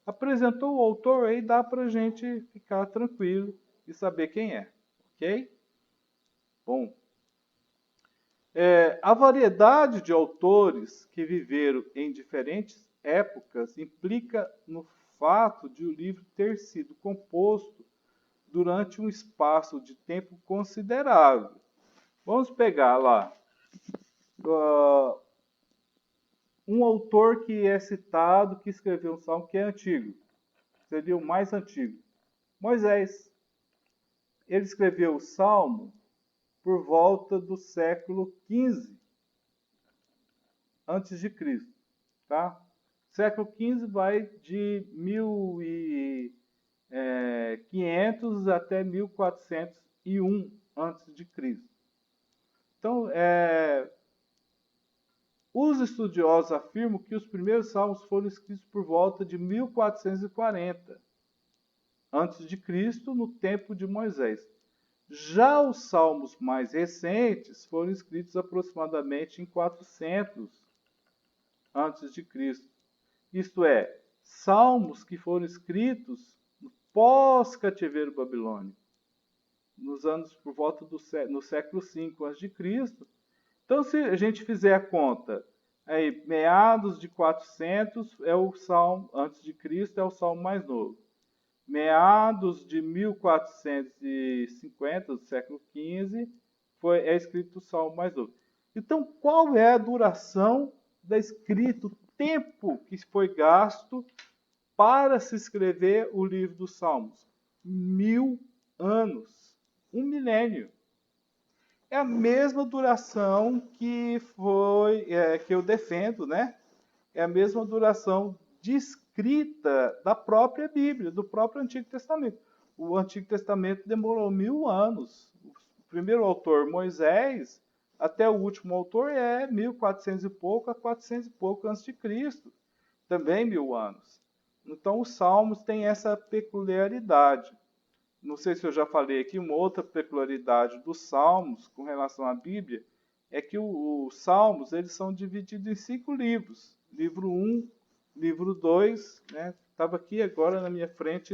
Apresentou o autor, aí dá para a gente ficar tranquilo e saber quem é. Ok? Bom. A variedade de autores que viveram em diferentes épocas implica no fato de o livro ter sido composto durante um espaço de tempo considerável. Vamos pegar lá um autor que é citado, que escreveu um salmo que é antigo. Seria o mais antigo. Moisés. Ele escreveu o salmo por volta do século XV antes de Cristo, tá? Século XV vai de 1500 até 1401 antes de Cristo. Então, os estudiosos afirmam que os primeiros salmos foram escritos por volta de 1440 antes de Cristo, no tempo de Moisés. Já os salmos mais recentes foram escritos aproximadamente em 400 antes de Cristo. Isto é, salmos que foram escritos pós-cativeiro babilônico, nos anos por volta no século V a.C. Então, se a gente fizer a conta, aí meados de 400 é o salmo antes de Cristo, é o salmo mais novo. Meados de 1450, do século XV, é escrito o salmo mais novo. Então, qual é a duração da escrita, o tempo que foi gasto para se escrever o livro dos Salmos? 1000 anos, 1 milênio. É a mesma duração que eu defendo, né? É a mesma duração de escrita da própria Bíblia, do próprio Antigo Testamento. O Antigo Testamento demorou 1000 anos. O primeiro autor, Moisés, até o último autor é 1400 e pouco a 400 e pouco antes de Cristo. Também 1000 anos. Então, os Salmos têm essa peculiaridade. Não sei se eu já falei aqui, uma outra peculiaridade dos Salmos com relação à Bíblia é que os Salmos eles são divididos em 5 livros. livro 1, livro 2, né? Estava aqui agora na minha frente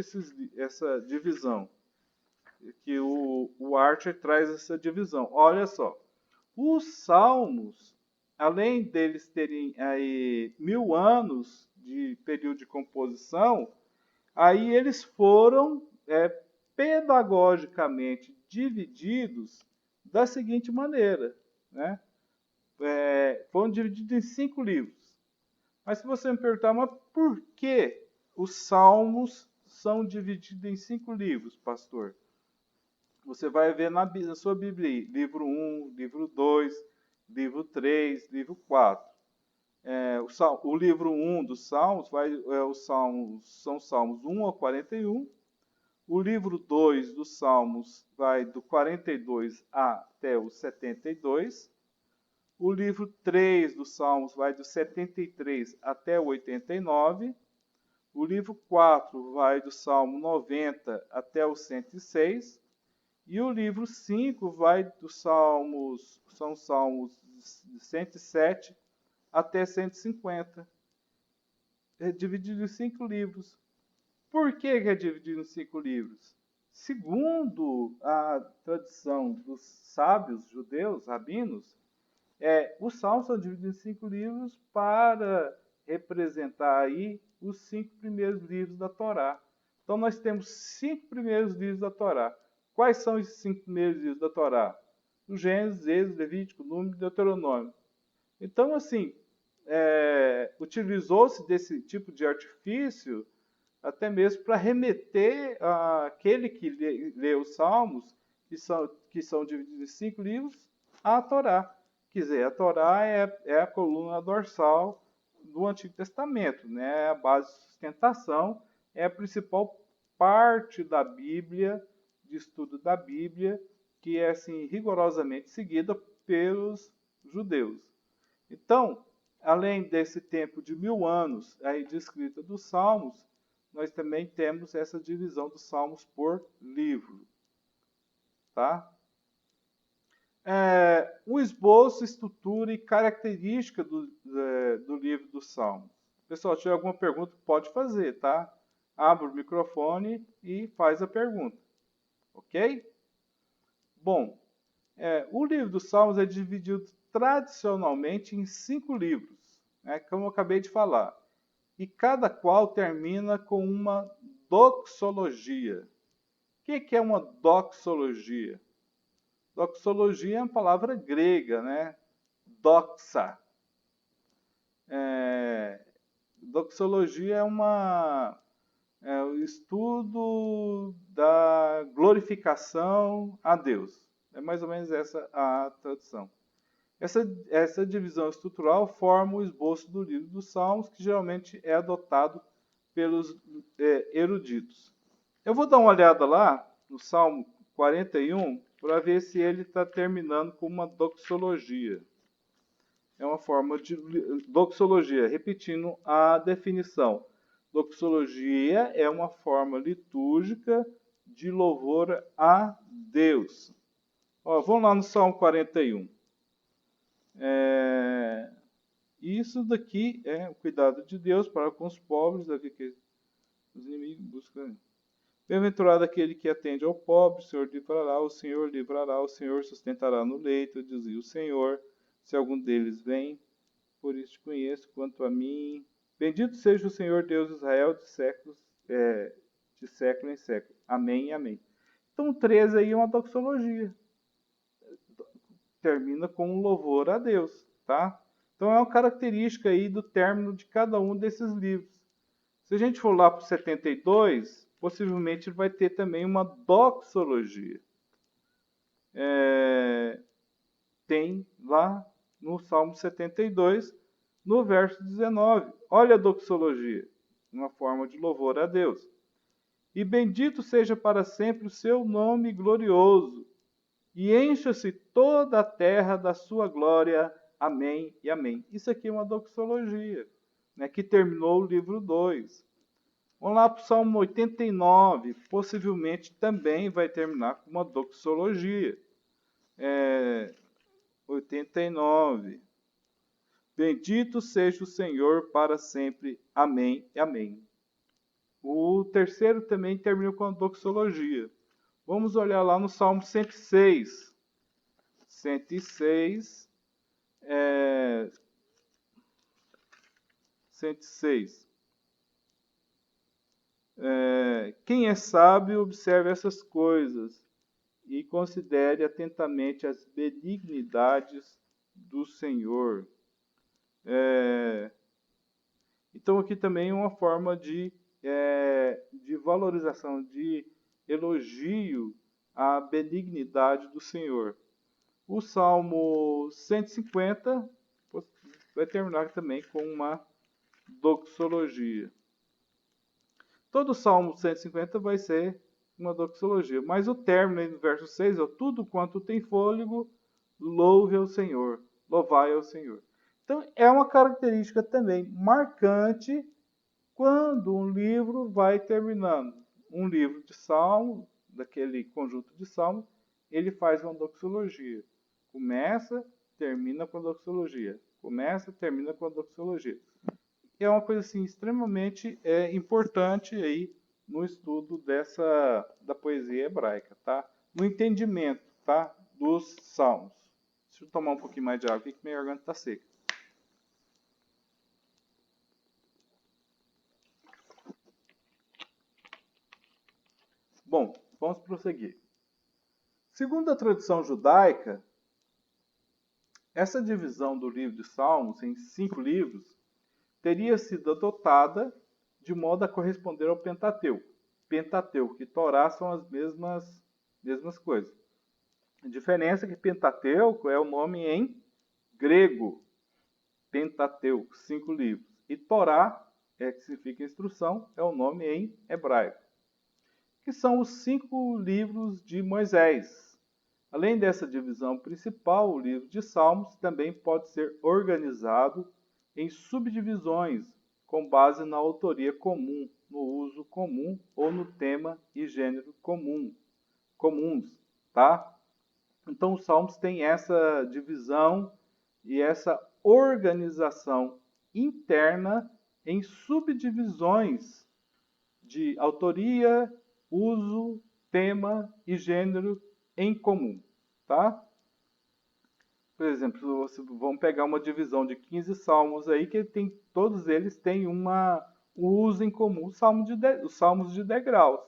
essa divisão, que o Archer traz essa divisão. Olha só, os Salmos, além deles terem aí 1000 anos de período de composição, aí eles foram pedagogicamente divididos da seguinte maneira, né? Foram divididos em 5 livros. Mas se você me perguntar, mas por que os Salmos são divididos em 5 livros, pastor? Você vai ver na sua Bíblia aí, livro 1, livro 2, livro 3, livro 4. O livro 1 dos Salmos, são Salmos 1 a 41. O livro 2 dos Salmos vai do 42 até o 72. O livro 3 dos Salmos vai do 73 até o 89. O livro 4 vai do Salmo 90 até o 106. E o livro 5 vai dos Salmos, são Salmos de 107 até 150. É dividido em 5 livros. Por que é dividido em 5 livros? Segundo a tradição dos sábios judeus, rabinos, os Salmos são divididos em 5 livros para representar aí os 5 primeiros livros da Torá. Então nós temos 5 primeiros livros da Torá. Quais são esses 5 primeiros livros da Torá? O Gênesis, Êxodo, Levítico, Número e Deuteronômio. Então, assim, utilizou-se desse tipo de artifício até mesmo para remeter àquele que lê os Salmos, que são divididos em 5 livros, à Torá. Quer dizer, a Torá é a coluna dorsal do Antigo Testamento, né? A base de sustentação, é a principal parte da Bíblia, de estudo da Bíblia, que é assim, rigorosamente seguida pelos judeus. Então, além desse tempo de 1000 anos aí de escrita dos Salmos, nós também temos essa divisão dos Salmos por livro. Tá? Um esboço, estrutura e característica do livro dos Salmos. Pessoal, se tiver alguma pergunta, pode fazer, tá? Abre o microfone e faz a pergunta. Ok? Bom, o livro dos Salmos é dividido tradicionalmente em 5 livros, né, como eu acabei de falar. E cada qual termina com uma doxologia. O que é uma doxologia? Doxologia é uma palavra grega, né? Doxa. Doxologia é o estudo da glorificação a Deus. É mais ou menos essa a tradução. Essa divisão estrutural forma o esboço do livro dos Salmos, que geralmente é adotado pelos eruditos. Eu vou dar uma olhada lá no Salmo 41 para ver se ele está terminando com uma doxologia. É uma forma de doxologia, repetindo a definição. Doxologia é uma forma litúrgica de louvor a Deus. Vamos lá no Salmo 41. Isso daqui é o cuidado de Deus para com os pobres, que os inimigos buscam. Bem-aventurado aquele que atende ao pobre, o Senhor livrará, o Senhor sustentará no leito, dizia o Senhor, se algum deles vem, por isso te conheço, quanto a mim. Bendito seja o Senhor Deus de Israel de século em século. Amém e amém. Então, 13 aí é uma doxologia. Termina com um louvor a Deus, tá? Então é uma característica aí do término de cada um desses livros. Se a gente for lá para o 72, possivelmente ele vai ter também uma doxologia. Tem lá no Salmo 72, no verso 19. Olha a doxologia, uma forma de louvor a Deus. E bendito seja para sempre o seu nome glorioso, e encha-se toda a terra da sua glória. Amém e amém. Isso aqui é uma doxologia, né, que terminou o livro 2. Vamos lá para o Salmo 89, possivelmente também vai terminar com uma doxologia. 89. Bendito seja o Senhor para sempre. Amém e amém. O terceiro também termina com a doxologia. Vamos olhar lá no Salmo 106. 106. 106. Quem é sábio, observe essas coisas e considere atentamente as benignidades do Senhor. Então, aqui também é uma forma de valorização, de elogio à benignidade do Senhor. O Salmo 150 vai terminar também com uma doxologia. Todo o Salmo 150 vai ser uma doxologia, mas o término aí no verso 6 é: tudo quanto tem fôlego, louve ao Senhor, louvai ao Senhor. Então, é uma característica também marcante quando um livro vai terminando. Um livro de salmo, daquele conjunto de salmos, ele faz uma doxologia. Começa, termina com a doxologia. Começa, termina com a doxologia. É uma coisa assim extremamente importante aí no estudo da poesia hebraica, tá? No entendimento, tá? Dos salmos. Deixa eu tomar um pouquinho mais de água aqui que minha garganta está seca. Bom, vamos prosseguir. Segundo a tradição judaica, essa divisão do livro de Salmos em 5 livros teria sido adotada de modo a corresponder ao Pentateuco. Pentateuco e Torá são as mesmas coisas. A diferença é que Pentateuco é o nome em grego. Pentateuco, 5 livros. E Torá, que significa instrução, é o nome em hebraico, que são os 5 livros de Moisés. Além dessa divisão principal, o livro de Salmos também pode ser organizado em subdivisões com base na autoria comum, no uso comum ou no tema e gênero comuns, tá? Então, os Salmos têm essa divisão e essa organização interna em subdivisões de autoria, uso, tema e gênero em comum, tá? Por exemplo, vamos pegar uma divisão de 15 salmos aí que todos eles têm um uso em comum, os salmos de degraus,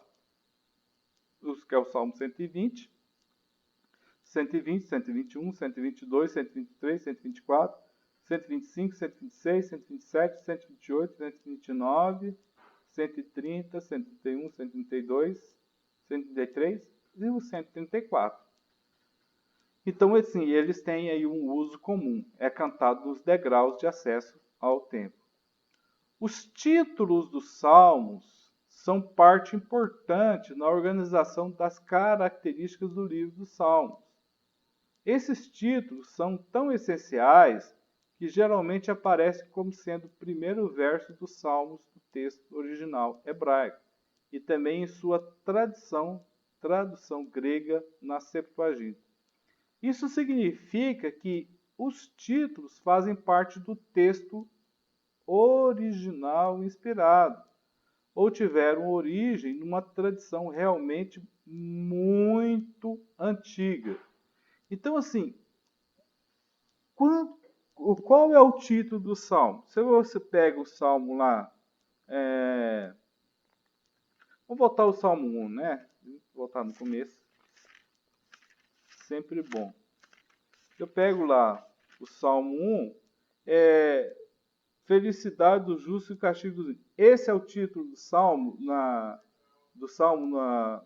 que é o Salmo 120, 120, 121, 122, 123, 124, 125, 126, 127, 128, 129, 130, 131, 132, 133 e o 134. Então, assim, eles têm aí um uso comum. É cantado nos degraus de acesso ao templo. Os títulos dos salmos são parte importante na organização das características do livro dos salmos. Esses títulos são tão essenciais que geralmente aparecem como sendo o primeiro verso dos salmos do texto original hebraico e também em sua tradução grega na Septuaginta. Isso significa que os títulos fazem parte do texto original inspirado, ou tiveram origem numa tradição realmente muito antiga. Então, assim, qual é o título do salmo? Se você pega o salmo lá, vamos voltar ao salmo 1, né? Vou voltar no começo. Sempre bom. Eu pego lá o Salmo 1, felicidade do justo e o castigo do ímpio. Esse é o título do Salmo,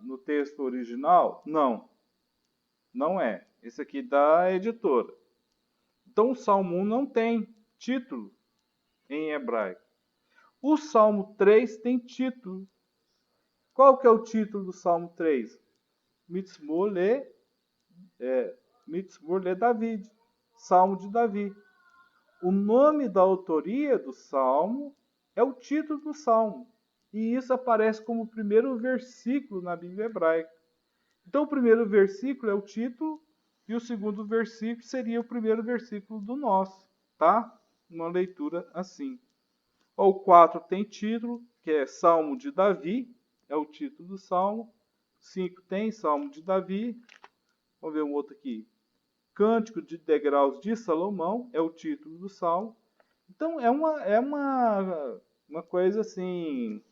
no texto original? Não, não é. Esse aqui da editora. Então o Salmo 1 não tem título em hebraico. O Salmo 3 tem título. Qual que é o título do Salmo 3? Mitzmor le David. Salmo de Davi. O nome da autoria do salmo é o título do salmo. E isso aparece como o primeiro versículo na Bíblia hebraica. Então, o primeiro versículo é o título e o segundo versículo seria o primeiro versículo do nosso, tá? uma leitura assim. O 4 tem título, que é Salmo de Davi, é o título do Salmo. 5 tem Salmo de Davi. Vamos ver um outro aqui. Cântico de Degraus de Salomão, é o título do Salmo. Então, uma coisa assim,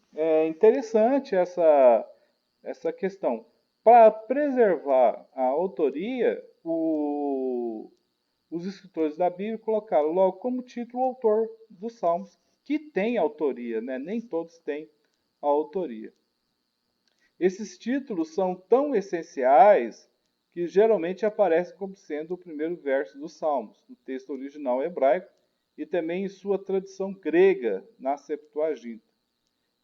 interessante essa questão. Para preservar a autoria, os escritores da Bíblia colocaram logo como título o autor dos Salmos, que tem autoria, né? Nem todos têm a autoria. Esses títulos são tão essenciais que geralmente aparecem como sendo o primeiro verso dos Salmos, no texto original hebraico, e também em sua tradição grega, na Septuaginta.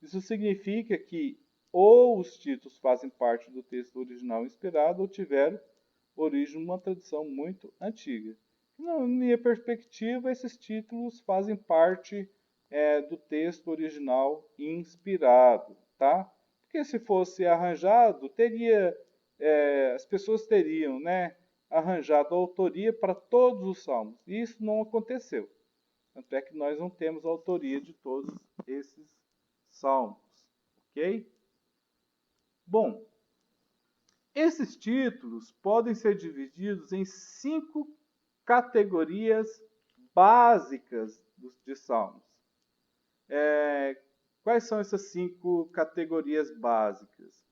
Isso significa que ou os títulos fazem parte do texto original inspirado ou tiveram origem numa tradição muito antiga. Na minha perspectiva, esses títulos fazem parte do texto original inspirado, tá? Porque se fosse arranjado, as pessoas teriam, né, arranjado a autoria para todos os salmos. E isso não aconteceu. Tanto é que nós não temos a autoria de todos esses salmos, ok? Bom, esses títulos podem ser divididos em 5 categorias básicas de salmos. Quais são essas 5 categorias básicas?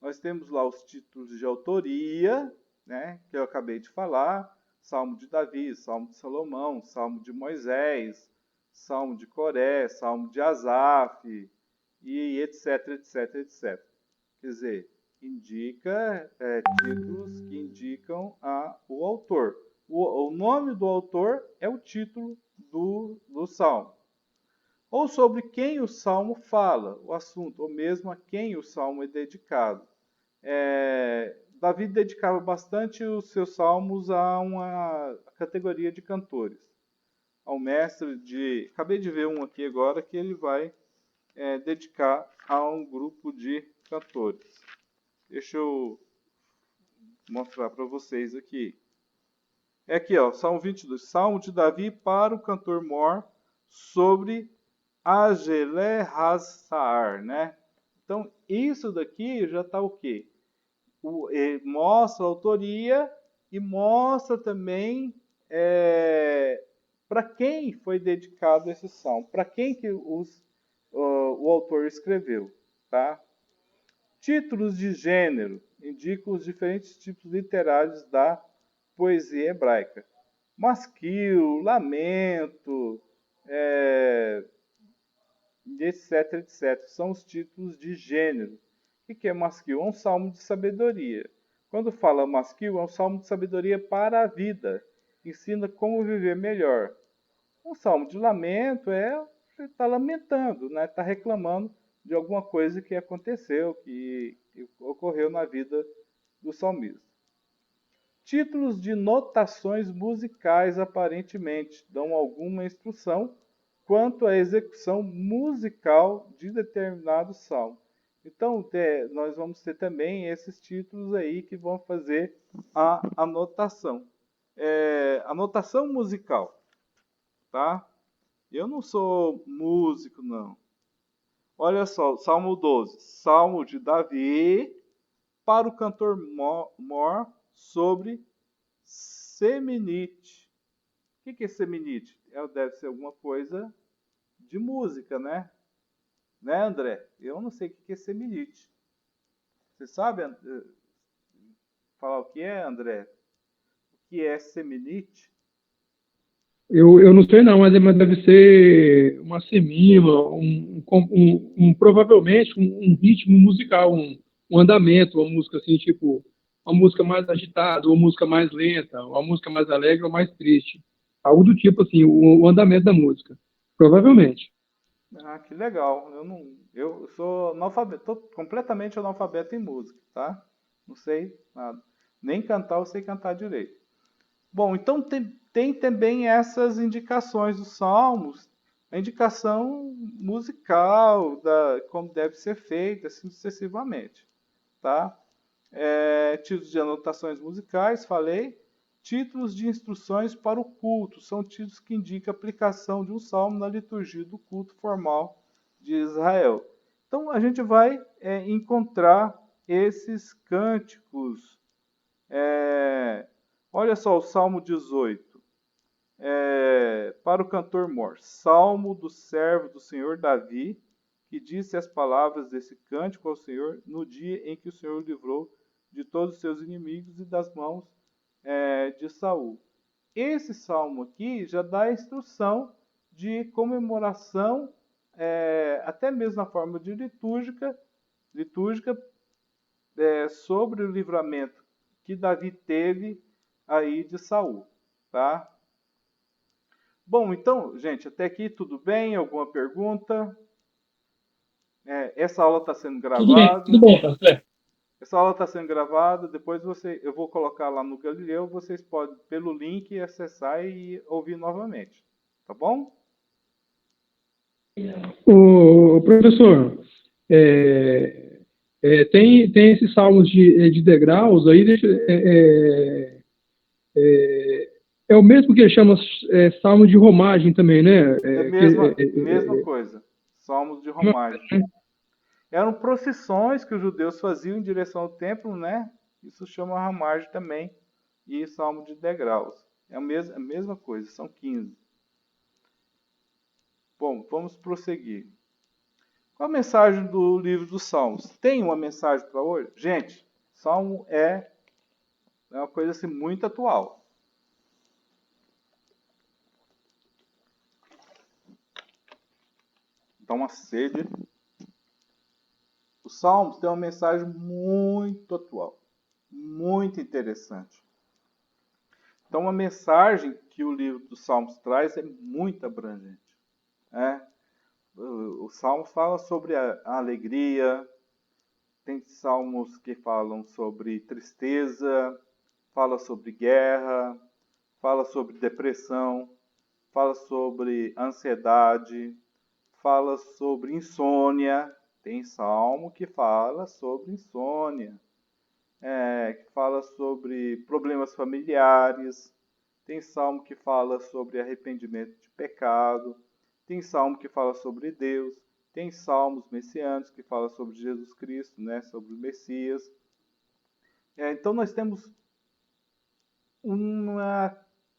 Nós temos lá os títulos de autoria, né, que eu acabei de falar, Salmo de Davi, Salmo de Salomão, Salmo de Moisés, Salmo de Coré, Salmo de Asaf, e etc, etc, etc. Quer dizer, indica títulos que indicam o autor. O nome do autor é o título do salmo. Ou sobre quem o salmo fala, o assunto, ou mesmo a quem o salmo é dedicado. Davi dedicava bastante os seus salmos a uma categoria de cantores. Ao mestre de... Acabei de ver um aqui agora que ele vai dedicar a um grupo de cantores. Deixa eu mostrar para vocês aqui. É aqui, ó, Salmo 22. Salmo de Davi para o cantor mor sobre Agele-Hazar, né? Então, isso daqui já está o quê? Mostra a autoria e mostra também para quem foi dedicado esse salmo, para quem que o autor escreveu, tá? Títulos de gênero indicam os diferentes tipos literários da poesia hebraica. Masquil, lamento, etc, etc. São os títulos de gênero. O que é masquil? É um salmo de sabedoria. Quando fala masquil, é um salmo de sabedoria para a vida. Ensina como viver melhor. Um salmo de lamento você está lamentando, né? Está reclamando de alguma coisa que aconteceu, que ocorreu na vida do salmista. Títulos de notações musicais aparentemente dão alguma instrução quanto à execução musical de determinado salmo. Então, nós vamos ter também esses títulos aí que vão fazer a anotação. Anotação musical, tá? Eu não sou músico, não. Olha só, Salmo 12. Salmo de Davi para o cantor mor sobre Seminite. O que é Seminite? Deve ser alguma coisa de música, né? Né, André? Eu não sei o que é Seminite. Você sabe falar o que é, André? O que é Seminite? Eu não sei não, mas deve ser uma semima, provavelmente um ritmo musical, um andamento, uma música assim, tipo, uma música mais agitada, uma música mais lenta, uma música mais alegre ou mais triste. Algo do tipo assim, o andamento da música. Provavelmente. Ah, que legal. Eu sou analfabeto, tô completamente analfabeto em música, tá? Não sei nada. Nem cantar eu sei cantar direito. Bom, então tem também essas indicações dos salmos, a indicação musical, como deve ser feita, assim sucessivamente. Tá? Títulos de anotações musicais, falei. Títulos de instruções para o culto são títulos que indicam a aplicação de um salmo na liturgia do culto formal de Israel. Então a gente vai encontrar esses cânticos. Olha só o Salmo 18. Para o cantor mor, Salmo do servo do Senhor Davi, que disse as palavras desse cântico ao Senhor no dia em que o Senhor o livrou de todos os seus inimigos e das mãos de Saul. Esse salmo aqui já dá a instrução de comemoração, até mesmo na forma de litúrgica sobre o livramento que Davi teve aí de Saul, tá? Bom, então, gente, até aqui tudo bem? Alguma pergunta? Essa aula está sendo gravada. Tudo bem, pastor. Essa aula está sendo gravada, depois eu vou colocar lá no Galileu, vocês podem, pelo link, acessar e ouvir novamente. Tá bom? O professor, tem esses salmos de degraus aí, é o mesmo que chama salmo de romagem também, né? Mesma coisa. Salmos de romagem. Eram procissões que os judeus faziam em direção ao templo, né? Isso chama romagem também. E salmo de degraus. É a mesma coisa, são 15. Bom, vamos prosseguir. Qual a mensagem do livro dos Salmos? Tem uma mensagem para hoje? Gente, Salmo é uma coisa assim muito atual. Dá uma sede. Os Salmos têm uma mensagem muito atual, muito interessante. Então, uma mensagem que o livro dos Salmos traz é muito abrangente. O Salmo fala sobre a alegria, tem salmos que falam sobre tristeza, fala sobre guerra, fala sobre depressão, fala sobre ansiedade, fala sobre insônia. Tem salmo que fala sobre insônia, que fala sobre problemas familiares. Tem salmo que fala sobre arrependimento de pecado. Tem salmo que fala sobre Deus. Tem salmos messiânicos que falam sobre Jesus Cristo, né, sobre o Messias. Então nós temos uma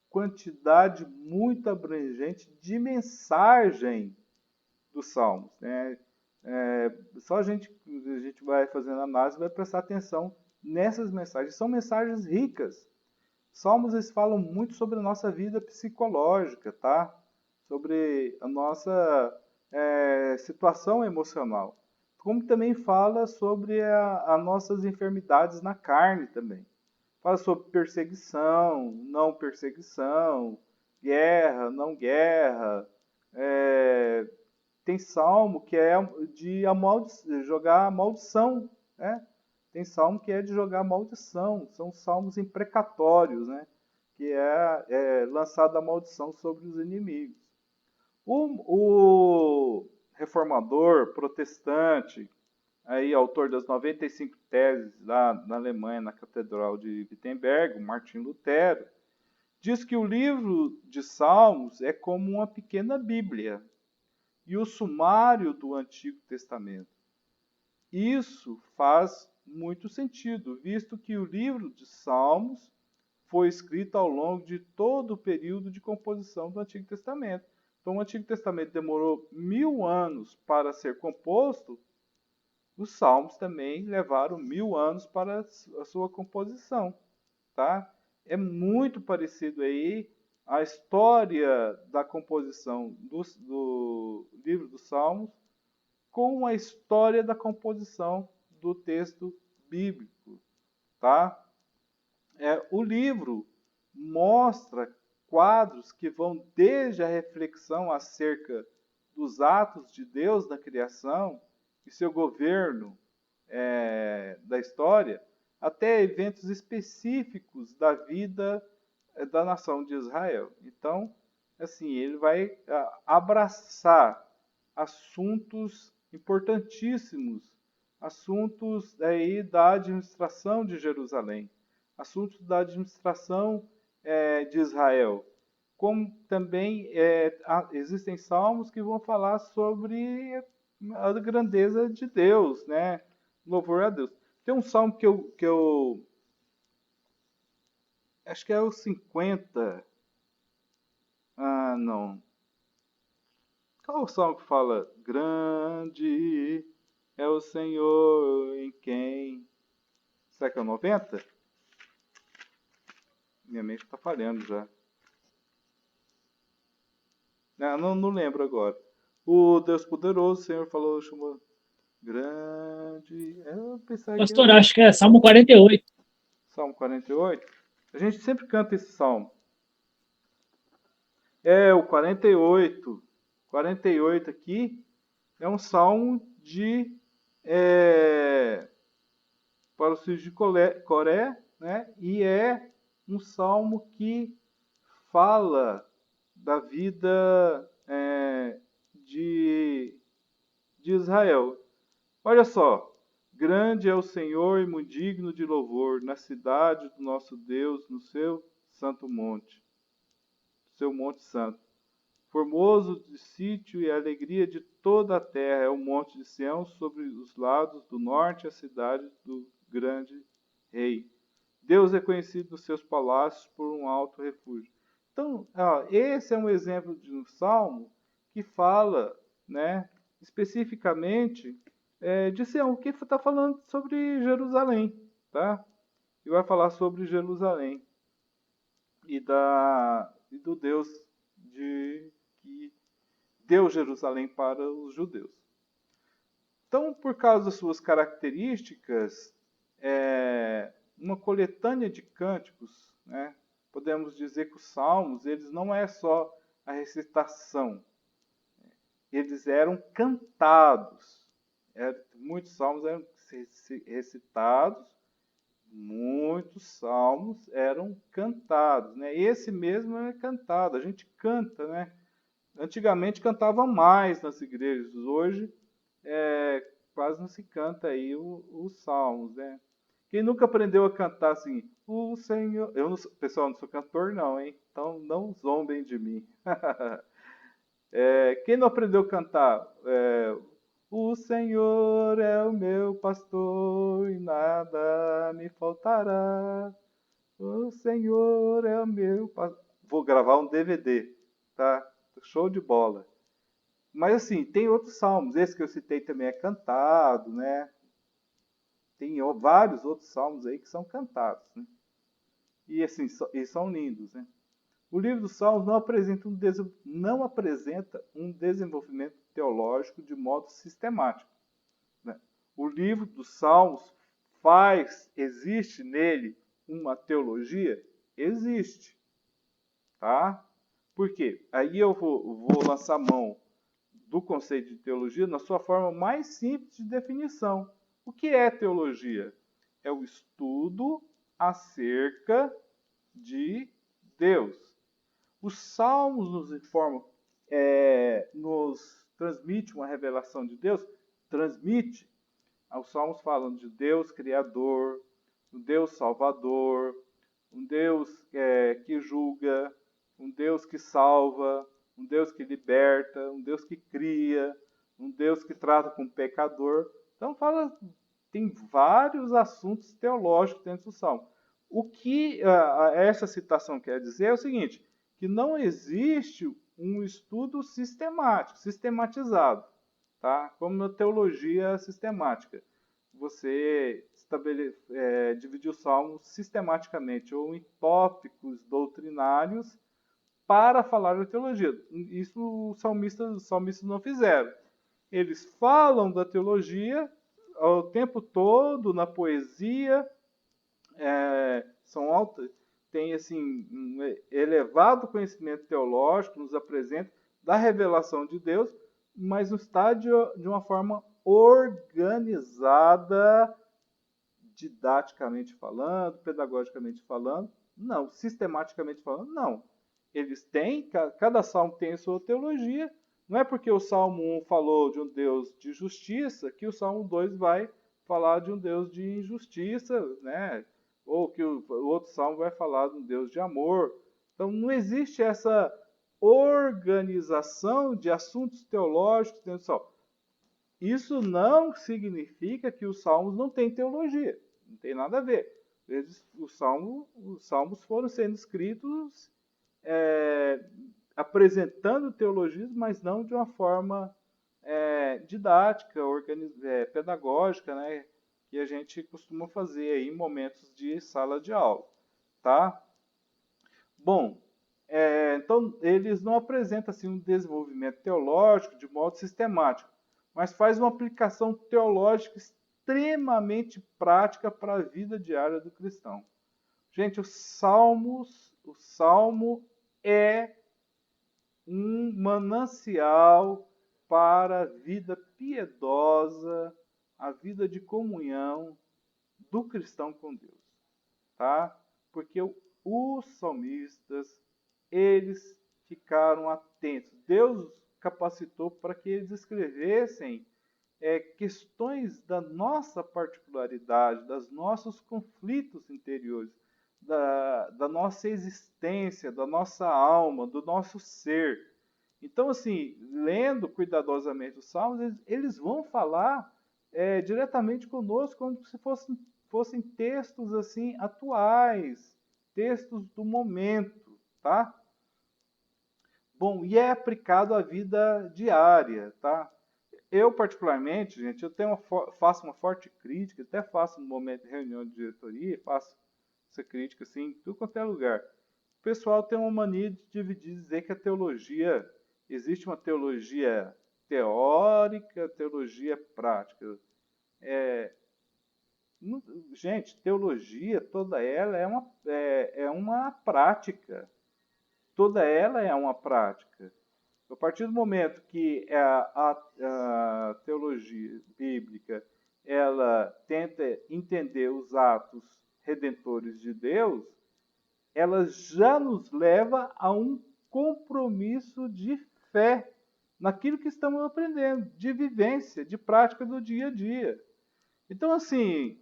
quantidade muito abrangente de mensagem dos salmos, né? Só a gente vai fazendo análise, vai prestar atenção nessas mensagens. São mensagens ricas. Salmos, eles falam muito sobre a nossa vida psicológica, tá? Sobre a nossa situação emocional. Como também fala sobre as nossas enfermidades na carne também. Fala sobre perseguição, não perseguição, guerra, não guerra. Tem salmo que é de jogar maldição, né? Tem salmo que é de jogar maldição. São salmos imprecatórios, né? Que é lançada a maldição sobre os inimigos. O reformador protestante, aí, autor das 95 teses lá na Alemanha, na Catedral de Wittenberg, Martim Lutero, diz que o livro de Salmos é como uma pequena Bíblia e o sumário do Antigo Testamento. Isso faz muito sentido, visto que o livro de Salmos foi escrito ao longo de todo o período de composição do Antigo Testamento. Então, o Antigo Testamento demorou 1000 anos para ser composto. Os Salmos também levaram 1000 anos para a sua composição, tá? É muito parecido aí a história da composição do livro dos Salmos com a história da composição do texto bíblico, tá? O livro mostra quadros que vão desde a reflexão acerca dos atos de Deus na criação e seu governo da história, até eventos específicos da vida da nação de Israel. Então, assim, ele vai abraçar assuntos importantíssimos, assuntos aí da administração de Jerusalém, assuntos da administração de Israel, como também existem salmos que vão falar sobre a grandeza de Deus, né? Louvor a Deus. Tem um salmo que eu acho que é o 50. Ah, não. Qual o salmo que fala grande é o Senhor em quem? Será que é o 90? Minha mente está falhando já. Não lembro agora. O Deus poderoso, o Senhor falou, chamou grande. Eu pensava que Pastor, era acho que é Salmo 48. Salmo 48. A gente sempre canta esse salmo. É, o 48. 48 aqui é um salmo para os filhos de Coré, né? E é um salmo que fala da vida de Israel. Olha só, grande é o Senhor e muito digno de louvor na cidade do nosso Deus, no seu santo monte, seu monte santo. Formoso de sítio e alegria de toda a terra é o monte de Sião, sobre os lados do norte, a cidade do grande rei. Deus é conhecido nos seus palácios por um alto refúgio. Então, esse é um exemplo de um salmo que fala, né, especificamente de Sião, que está falando sobre Jerusalém, tá? E vai falar sobre Jerusalém e do Deus que deu Jerusalém para os judeus. Então, por causa das suas características, uma coletânea de cânticos, né? Podemos dizer que os salmos, eles não é só a recitação, eles eram cantados. Muitos salmos eram recitados, muitos salmos eram cantados, né? Esse mesmo é cantado, a gente canta, né? Antigamente cantava mais nas igrejas, hoje quase não se canta aí os salmos, né? Quem nunca aprendeu a cantar assim, o Senhor... Pessoal, não sou cantor não, hein? Então não zombem de mim. Quem não aprendeu a cantar o Senhor é o meu pastor e nada me faltará. O Senhor é o meu pastor. Vou gravar um DVD, tá? Show de bola. Mas assim, tem outros salmos. Esse que eu citei também é cantado, né? Tem vários outros salmos aí que são cantados, né? E assim, e são lindos, né? O livro dos Salmos não apresenta um desenvolvimento teológico de modo sistemático, né? O livro dos Salmos existe nele uma teologia? Existe, tá? Por quê? Aí eu vou lançar mão do conceito de teologia na sua forma mais simples de definição. O que é teologia? É o estudo acerca de Deus. Os salmos nos informam, nos transmite uma revelação de Deus, transmite. Os salmos falam de Deus Criador, um Deus Salvador, um Deus que julga, um Deus que salva, um Deus que liberta, um Deus que cria, um Deus que trata com o pecador. Então tem vários assuntos teológicos dentro do Salmo. O que essa citação quer dizer é o seguinte, que não existe um estudo sistematizado, tá? Como na teologia sistemática. Você dividir o Salmo sistematicamente, ou em tópicos doutrinários, para falar da teologia. Isso os salmistas não fizeram. Eles falam da teologia o tempo todo, na poesia, têm assim, um elevado conhecimento teológico, nos apresentam da revelação de Deus, mas no estádio de uma forma organizada, didaticamente falando, pedagogicamente falando, não, sistematicamente falando, não. Eles têm, cada salmo tem a sua teologia, não é porque o Salmo 1 falou de um Deus de justiça que o Salmo 2 vai falar de um Deus de injustiça, né? ou que o outro salmo vai falar de um Deus de amor. Então não existe essa organização de assuntos teológicos dentro do salmo. Isso não significa que os salmos não têm teologia, não tem nada a ver. Os salmos foram sendo escritos apresentando teologias, mas não de uma forma didática, pedagógica, né, que a gente costuma fazer aí em momentos de sala de aula, tá? Bom, então eles não apresentam assim um desenvolvimento teológico de modo sistemático, mas faz uma aplicação teológica extremamente prática para a vida diária do cristão. Gente, o salmo é um manancial para a vida piedosa, a vida de comunhão do cristão com Deus, tá? Porque os salmistas, eles ficaram atentos. Deus capacitou para que eles escrevessem questões da nossa particularidade, dos nossos conflitos interiores, da nossa existência, da nossa alma, do nosso ser. Então, assim, lendo cuidadosamente os Salmos, eles vão falar diretamente conosco como se fossem textos assim atuais, textos do momento, tá? Bom, e é aplicado à vida diária, tá? Eu, particularmente, gente, faço uma forte crítica, até faço no momento de reunião de diretoria, faço essa crítica assim, em tudo quanto é lugar. O pessoal tem uma mania de dividir, dizer que a teologia, existe uma teologia teórica, teologia prática. Gente, teologia, toda ela é uma prática. Toda ela é uma prática. A partir do momento que a teologia bíblica ela tenta entender os atos redentores de Deus, ela já nos leva a um compromisso de fé naquilo que estamos aprendendo, de vivência, de prática do dia a dia. Então, assim,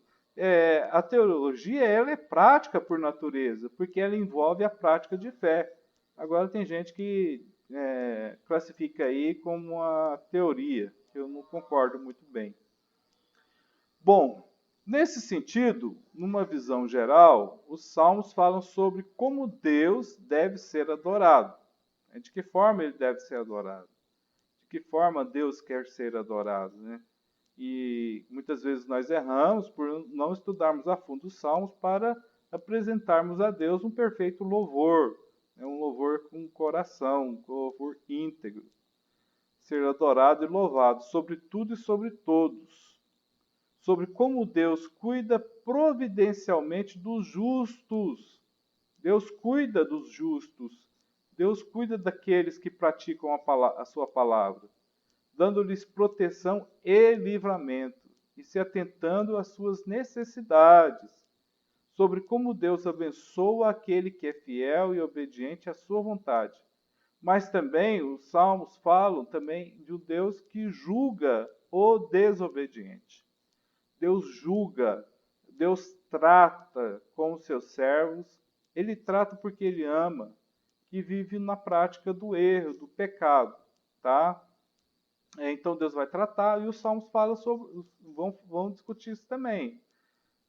a teologia ela é prática por natureza, porque ela envolve a prática de fé. Agora tem gente que classifica aí como uma teoria, que eu não concordo muito bem. Bom, nesse sentido, numa visão geral, os salmos falam sobre como Deus deve ser adorado. De que forma ele deve ser adorado? De que forma Deus quer ser adorado, né? E muitas vezes nós erramos por não estudarmos a fundo os salmos para apresentarmos a Deus um perfeito louvor, um louvor com coração, um louvor íntegro. Ser adorado e louvado sobre tudo e sobre todos. Sobre como Deus cuida providencialmente dos justos. Deus cuida dos justos. Deus cuida daqueles que praticam a sua palavra, dando-lhes proteção e livramento, e se atentando às suas necessidades, sobre como Deus abençoa aquele que é fiel e obediente à sua vontade. Mas também os salmos falam também de um Deus que julga o desobediente. Deus julga, Deus trata com os seus servos, ele trata porque ele ama, que vive na prática do erro, do pecado, tá? Então Deus vai tratar, e os Salmos falam sobre, vão discutir isso também.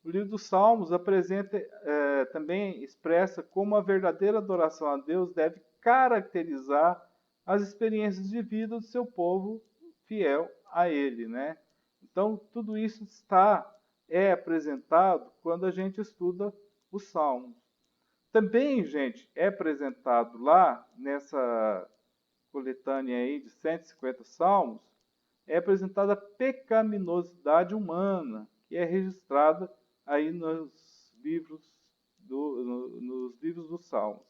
O livro dos Salmos apresenta, também expressa como a verdadeira adoração a Deus deve caracterizar as experiências de vida do seu povo fiel a Ele, né? Então tudo isso é apresentado quando a gente estuda os Salmos. Também, gente, é apresentado lá nessa coletânea aí de 150 salmos, é apresentada a pecaminosidade humana, que é registrada aí nos livros dos Salmos.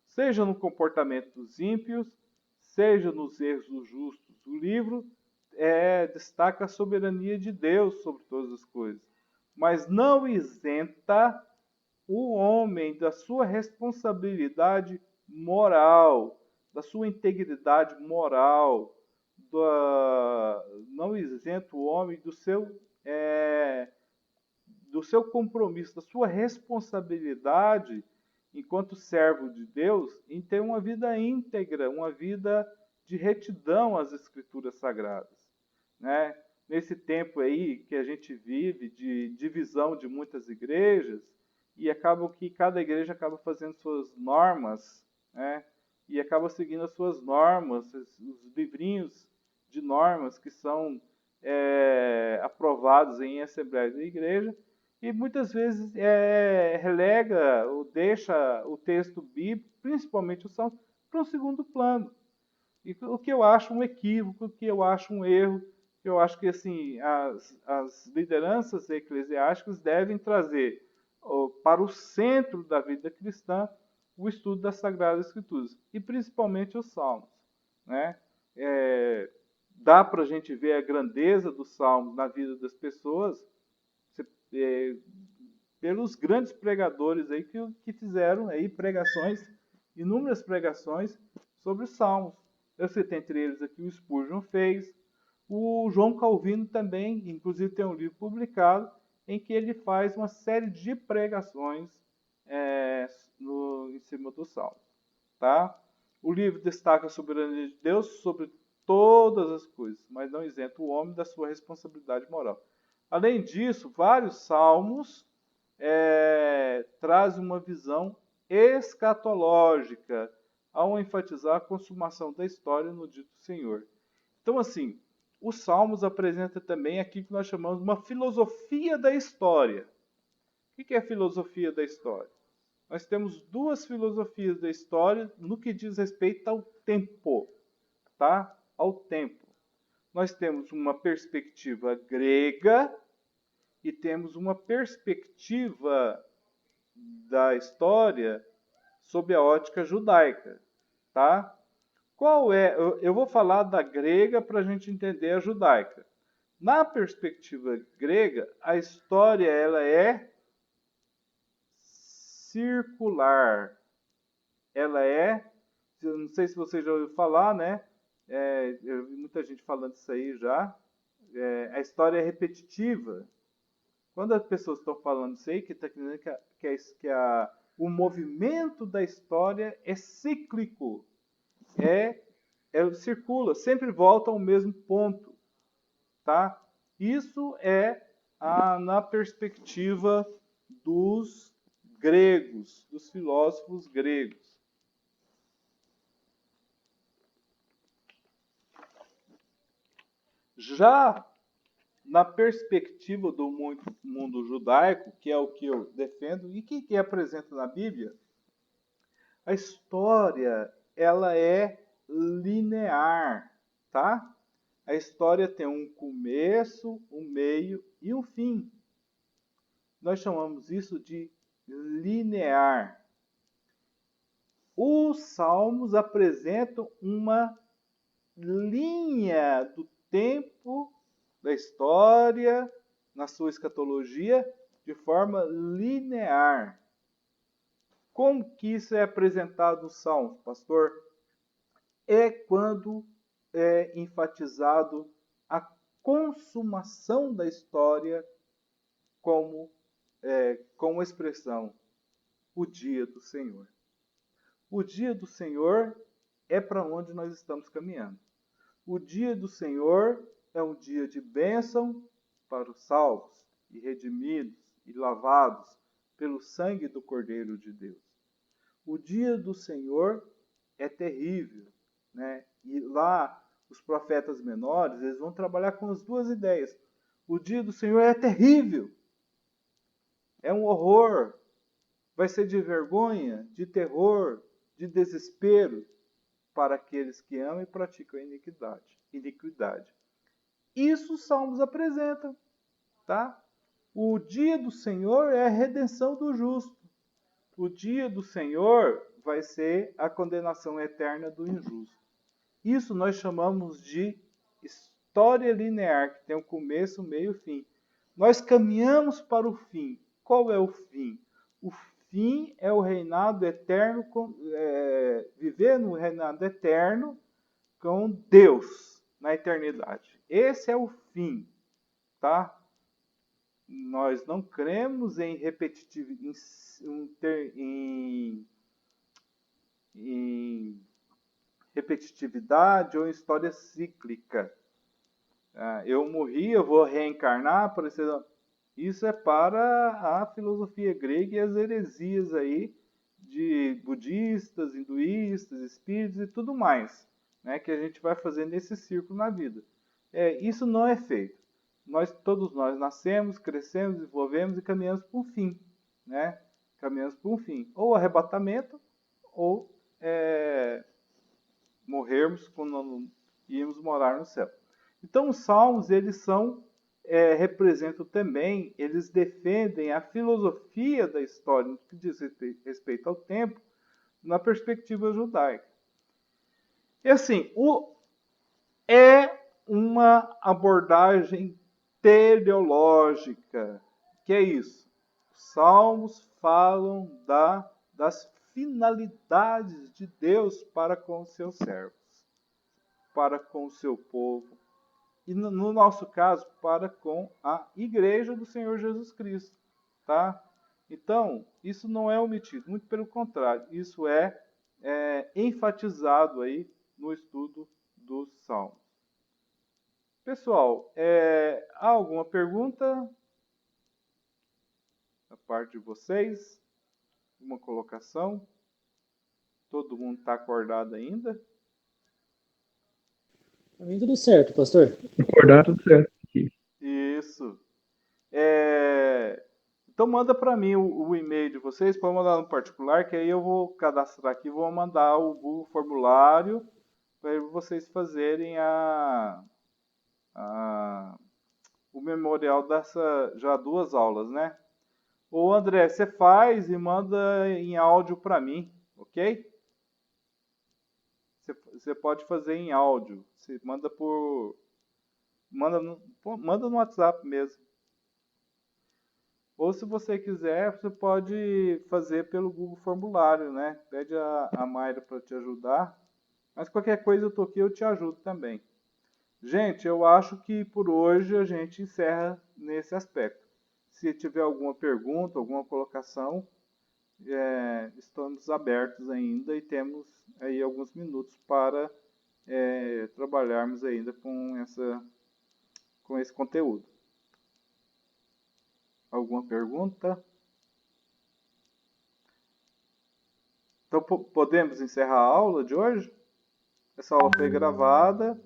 Seja no comportamento dos ímpios, seja nos erros dos justos. O livro destaca a soberania de Deus sobre todas as coisas, mas não isenta o homem da sua responsabilidade moral, da sua integridade moral, não isenta o homem do seu compromisso, da sua responsabilidade enquanto servo de Deus em ter uma vida íntegra, uma vida de retidão às Escrituras Sagradas, né? Nesse tempo aí que a gente vive de divisão de muitas igrejas, e acaba que cada igreja acaba fazendo suas normas, né? E acaba seguindo as suas normas, os livrinhos de normas que são aprovados em assembleias da igreja, e muitas vezes relega ou deixa o texto bíblico, principalmente o Salmo, para um segundo plano. E o que eu acho um equívoco, o que eu acho um erro, eu acho que assim as lideranças eclesiásticas devem trazer para o centro da vida cristã o estudo das Sagradas Escrituras, e principalmente os Salmos, né? Dá para a gente ver a grandeza dos Salmos na vida das pessoas pelos grandes pregadores aí que fizeram aí pregações, inúmeras pregações sobre os Salmos. Eu citei entre eles aqui o Spurgeon fez, o João Calvino também, inclusive tem um livro publicado em que ele faz uma série de pregações em cima do Salmo. Tá? O livro destaca a soberania de Deus sobre todas as coisas, mas não isenta o homem da sua responsabilidade moral. Além disso, vários salmos trazem uma visão escatológica ao enfatizar a consumação da história no dia do Senhor. Então, assim, os salmos apresentam também aquilo que nós chamamos de uma filosofia da história. O que é a filosofia da história? Nós temos duas filosofias da história no que diz respeito ao tempo, tá? Ao tempo. Nós temos uma perspectiva grega e temos uma perspectiva da história sob a ótica judaica, tá? Qual é? Eu vou falar da grega para a gente entender a judaica. Na perspectiva grega, a história ela é circular. Ela não sei se você já ouviu falar, né? Eu vi muita gente falando isso aí já. A história é repetitiva. Quando as pessoas estão falando isso aí, que está dizendo que o movimento da história é cíclico. Ela circula, sempre volta ao mesmo ponto. Tá? Isso na perspectiva dos gregos, dos filósofos gregos. Já na perspectiva do mundo judaico, que é o que eu defendo e que é apresenta na Bíblia, a história ela é linear, tá? A história tem um começo, um meio e um fim. Nós chamamos isso de linear. Os salmos apresentam uma linha do tempo da história, na sua escatologia, de forma linear. Como que isso é apresentado nos salmos, pastor? É quando é enfatizado a consumação da história como a expressão o dia do Senhor. O dia do Senhor é para onde nós estamos caminhando. O dia do Senhor é um dia de bênção para os salvos e redimidos e lavados pelo sangue do Cordeiro de Deus. O dia do Senhor é terrível, né? E lá os profetas menores, eles vão trabalhar com as duas ideias. O dia do Senhor é terrível. É um horror. Vai ser de vergonha, de terror, de desespero para aqueles que amam e praticam a iniquidade. Isso os salmos apresentam, tá? O dia do Senhor é a redenção do justo. O dia do Senhor vai ser a condenação eterna do injusto. Isso nós chamamos de história linear, que tem um começo, meio e fim. Nós caminhamos para o fim. Qual é o fim? O fim é o reinado eterno, viver no reinado eterno com Deus na eternidade. Esse é o fim, tá? nós não cremos em em repetitividade ou em história cíclica. Eu morri, eu vou reencarnar, por exemplo. Isso é para a filosofia grega e as heresias aí de budistas, hinduístas, espíritos e tudo mais, né, que a gente vai fazer nesse círculo na vida. Isso não é feito. Todos nós nascemos, crescemos, desenvolvemos e caminhamos para um fim, né? Caminhamos para um fim, ou arrebatamento, ou morrermos quando íamos morar no céu. Então, os salmos, eles representam também, eles defendem a filosofia da história, no que diz respeito ao tempo, na perspectiva judaica. E assim, é uma abordagem teleológica. Que é isso? Os salmos falam das finalidades de Deus para com os seus servos, para com o seu povo, e no nosso caso, para com a igreja do Senhor Jesus Cristo. Tá? Então, isso não é omitido, muito pelo contrário, isso é enfatizado aí no estudo dos Salmos. Pessoal, há alguma pergunta da parte de vocês? Uma colocação? Todo mundo está acordado ainda? Para mim tudo certo, pastor. Acordar, tudo certo. Isso. Então manda para mim o e-mail de vocês, pode mandar no particular, que aí eu vou cadastrar aqui, vou mandar o Google formulário para vocês fazerem o memorial dessa já 2 aulas, né? Ô André, você faz e manda em áudio para mim, ok? Você pode fazer em áudio. Você manda manda no WhatsApp mesmo. Ou se você quiser, você pode fazer pelo Google Formulário, né? Pede a Mayra para te ajudar. Mas qualquer coisa eu tô aqui, eu te ajudo também. Gente, eu acho que por hoje a gente encerra nesse aspecto. Se tiver alguma pergunta, alguma colocação, estamos abertos ainda e temos aí alguns minutos para trabalharmos ainda com esse conteúdo. Alguma pergunta? Então, podemos encerrar a aula de hoje? Essa aula foi gravada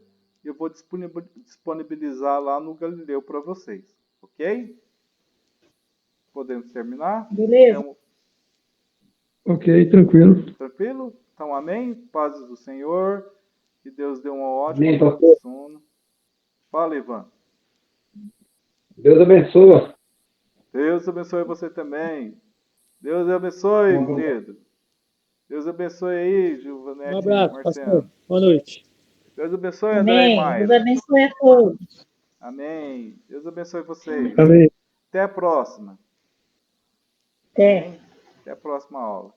e eu vou disponibilizar lá no Galileu para vocês, ok? Podemos terminar? Beleza. Ok, tranquilo. Tranquilo? Então, amém? Paz do Senhor. Que Deus dê uma ótima Amém, noite pastor. de sono. Fala, Ivan. Deus abençoe. Deus abençoe você também. Deus abençoe, Pedro. Deus abençoe aí, Gilvanete Um e abraço, Marciano. pastor. Boa noite. Deus abençoe, André e Amém. Deus Mayra. abençoe a todos. Amém. Deus abençoe vocês. Amém. Até a próxima. Até. Amém? Até a próxima aula.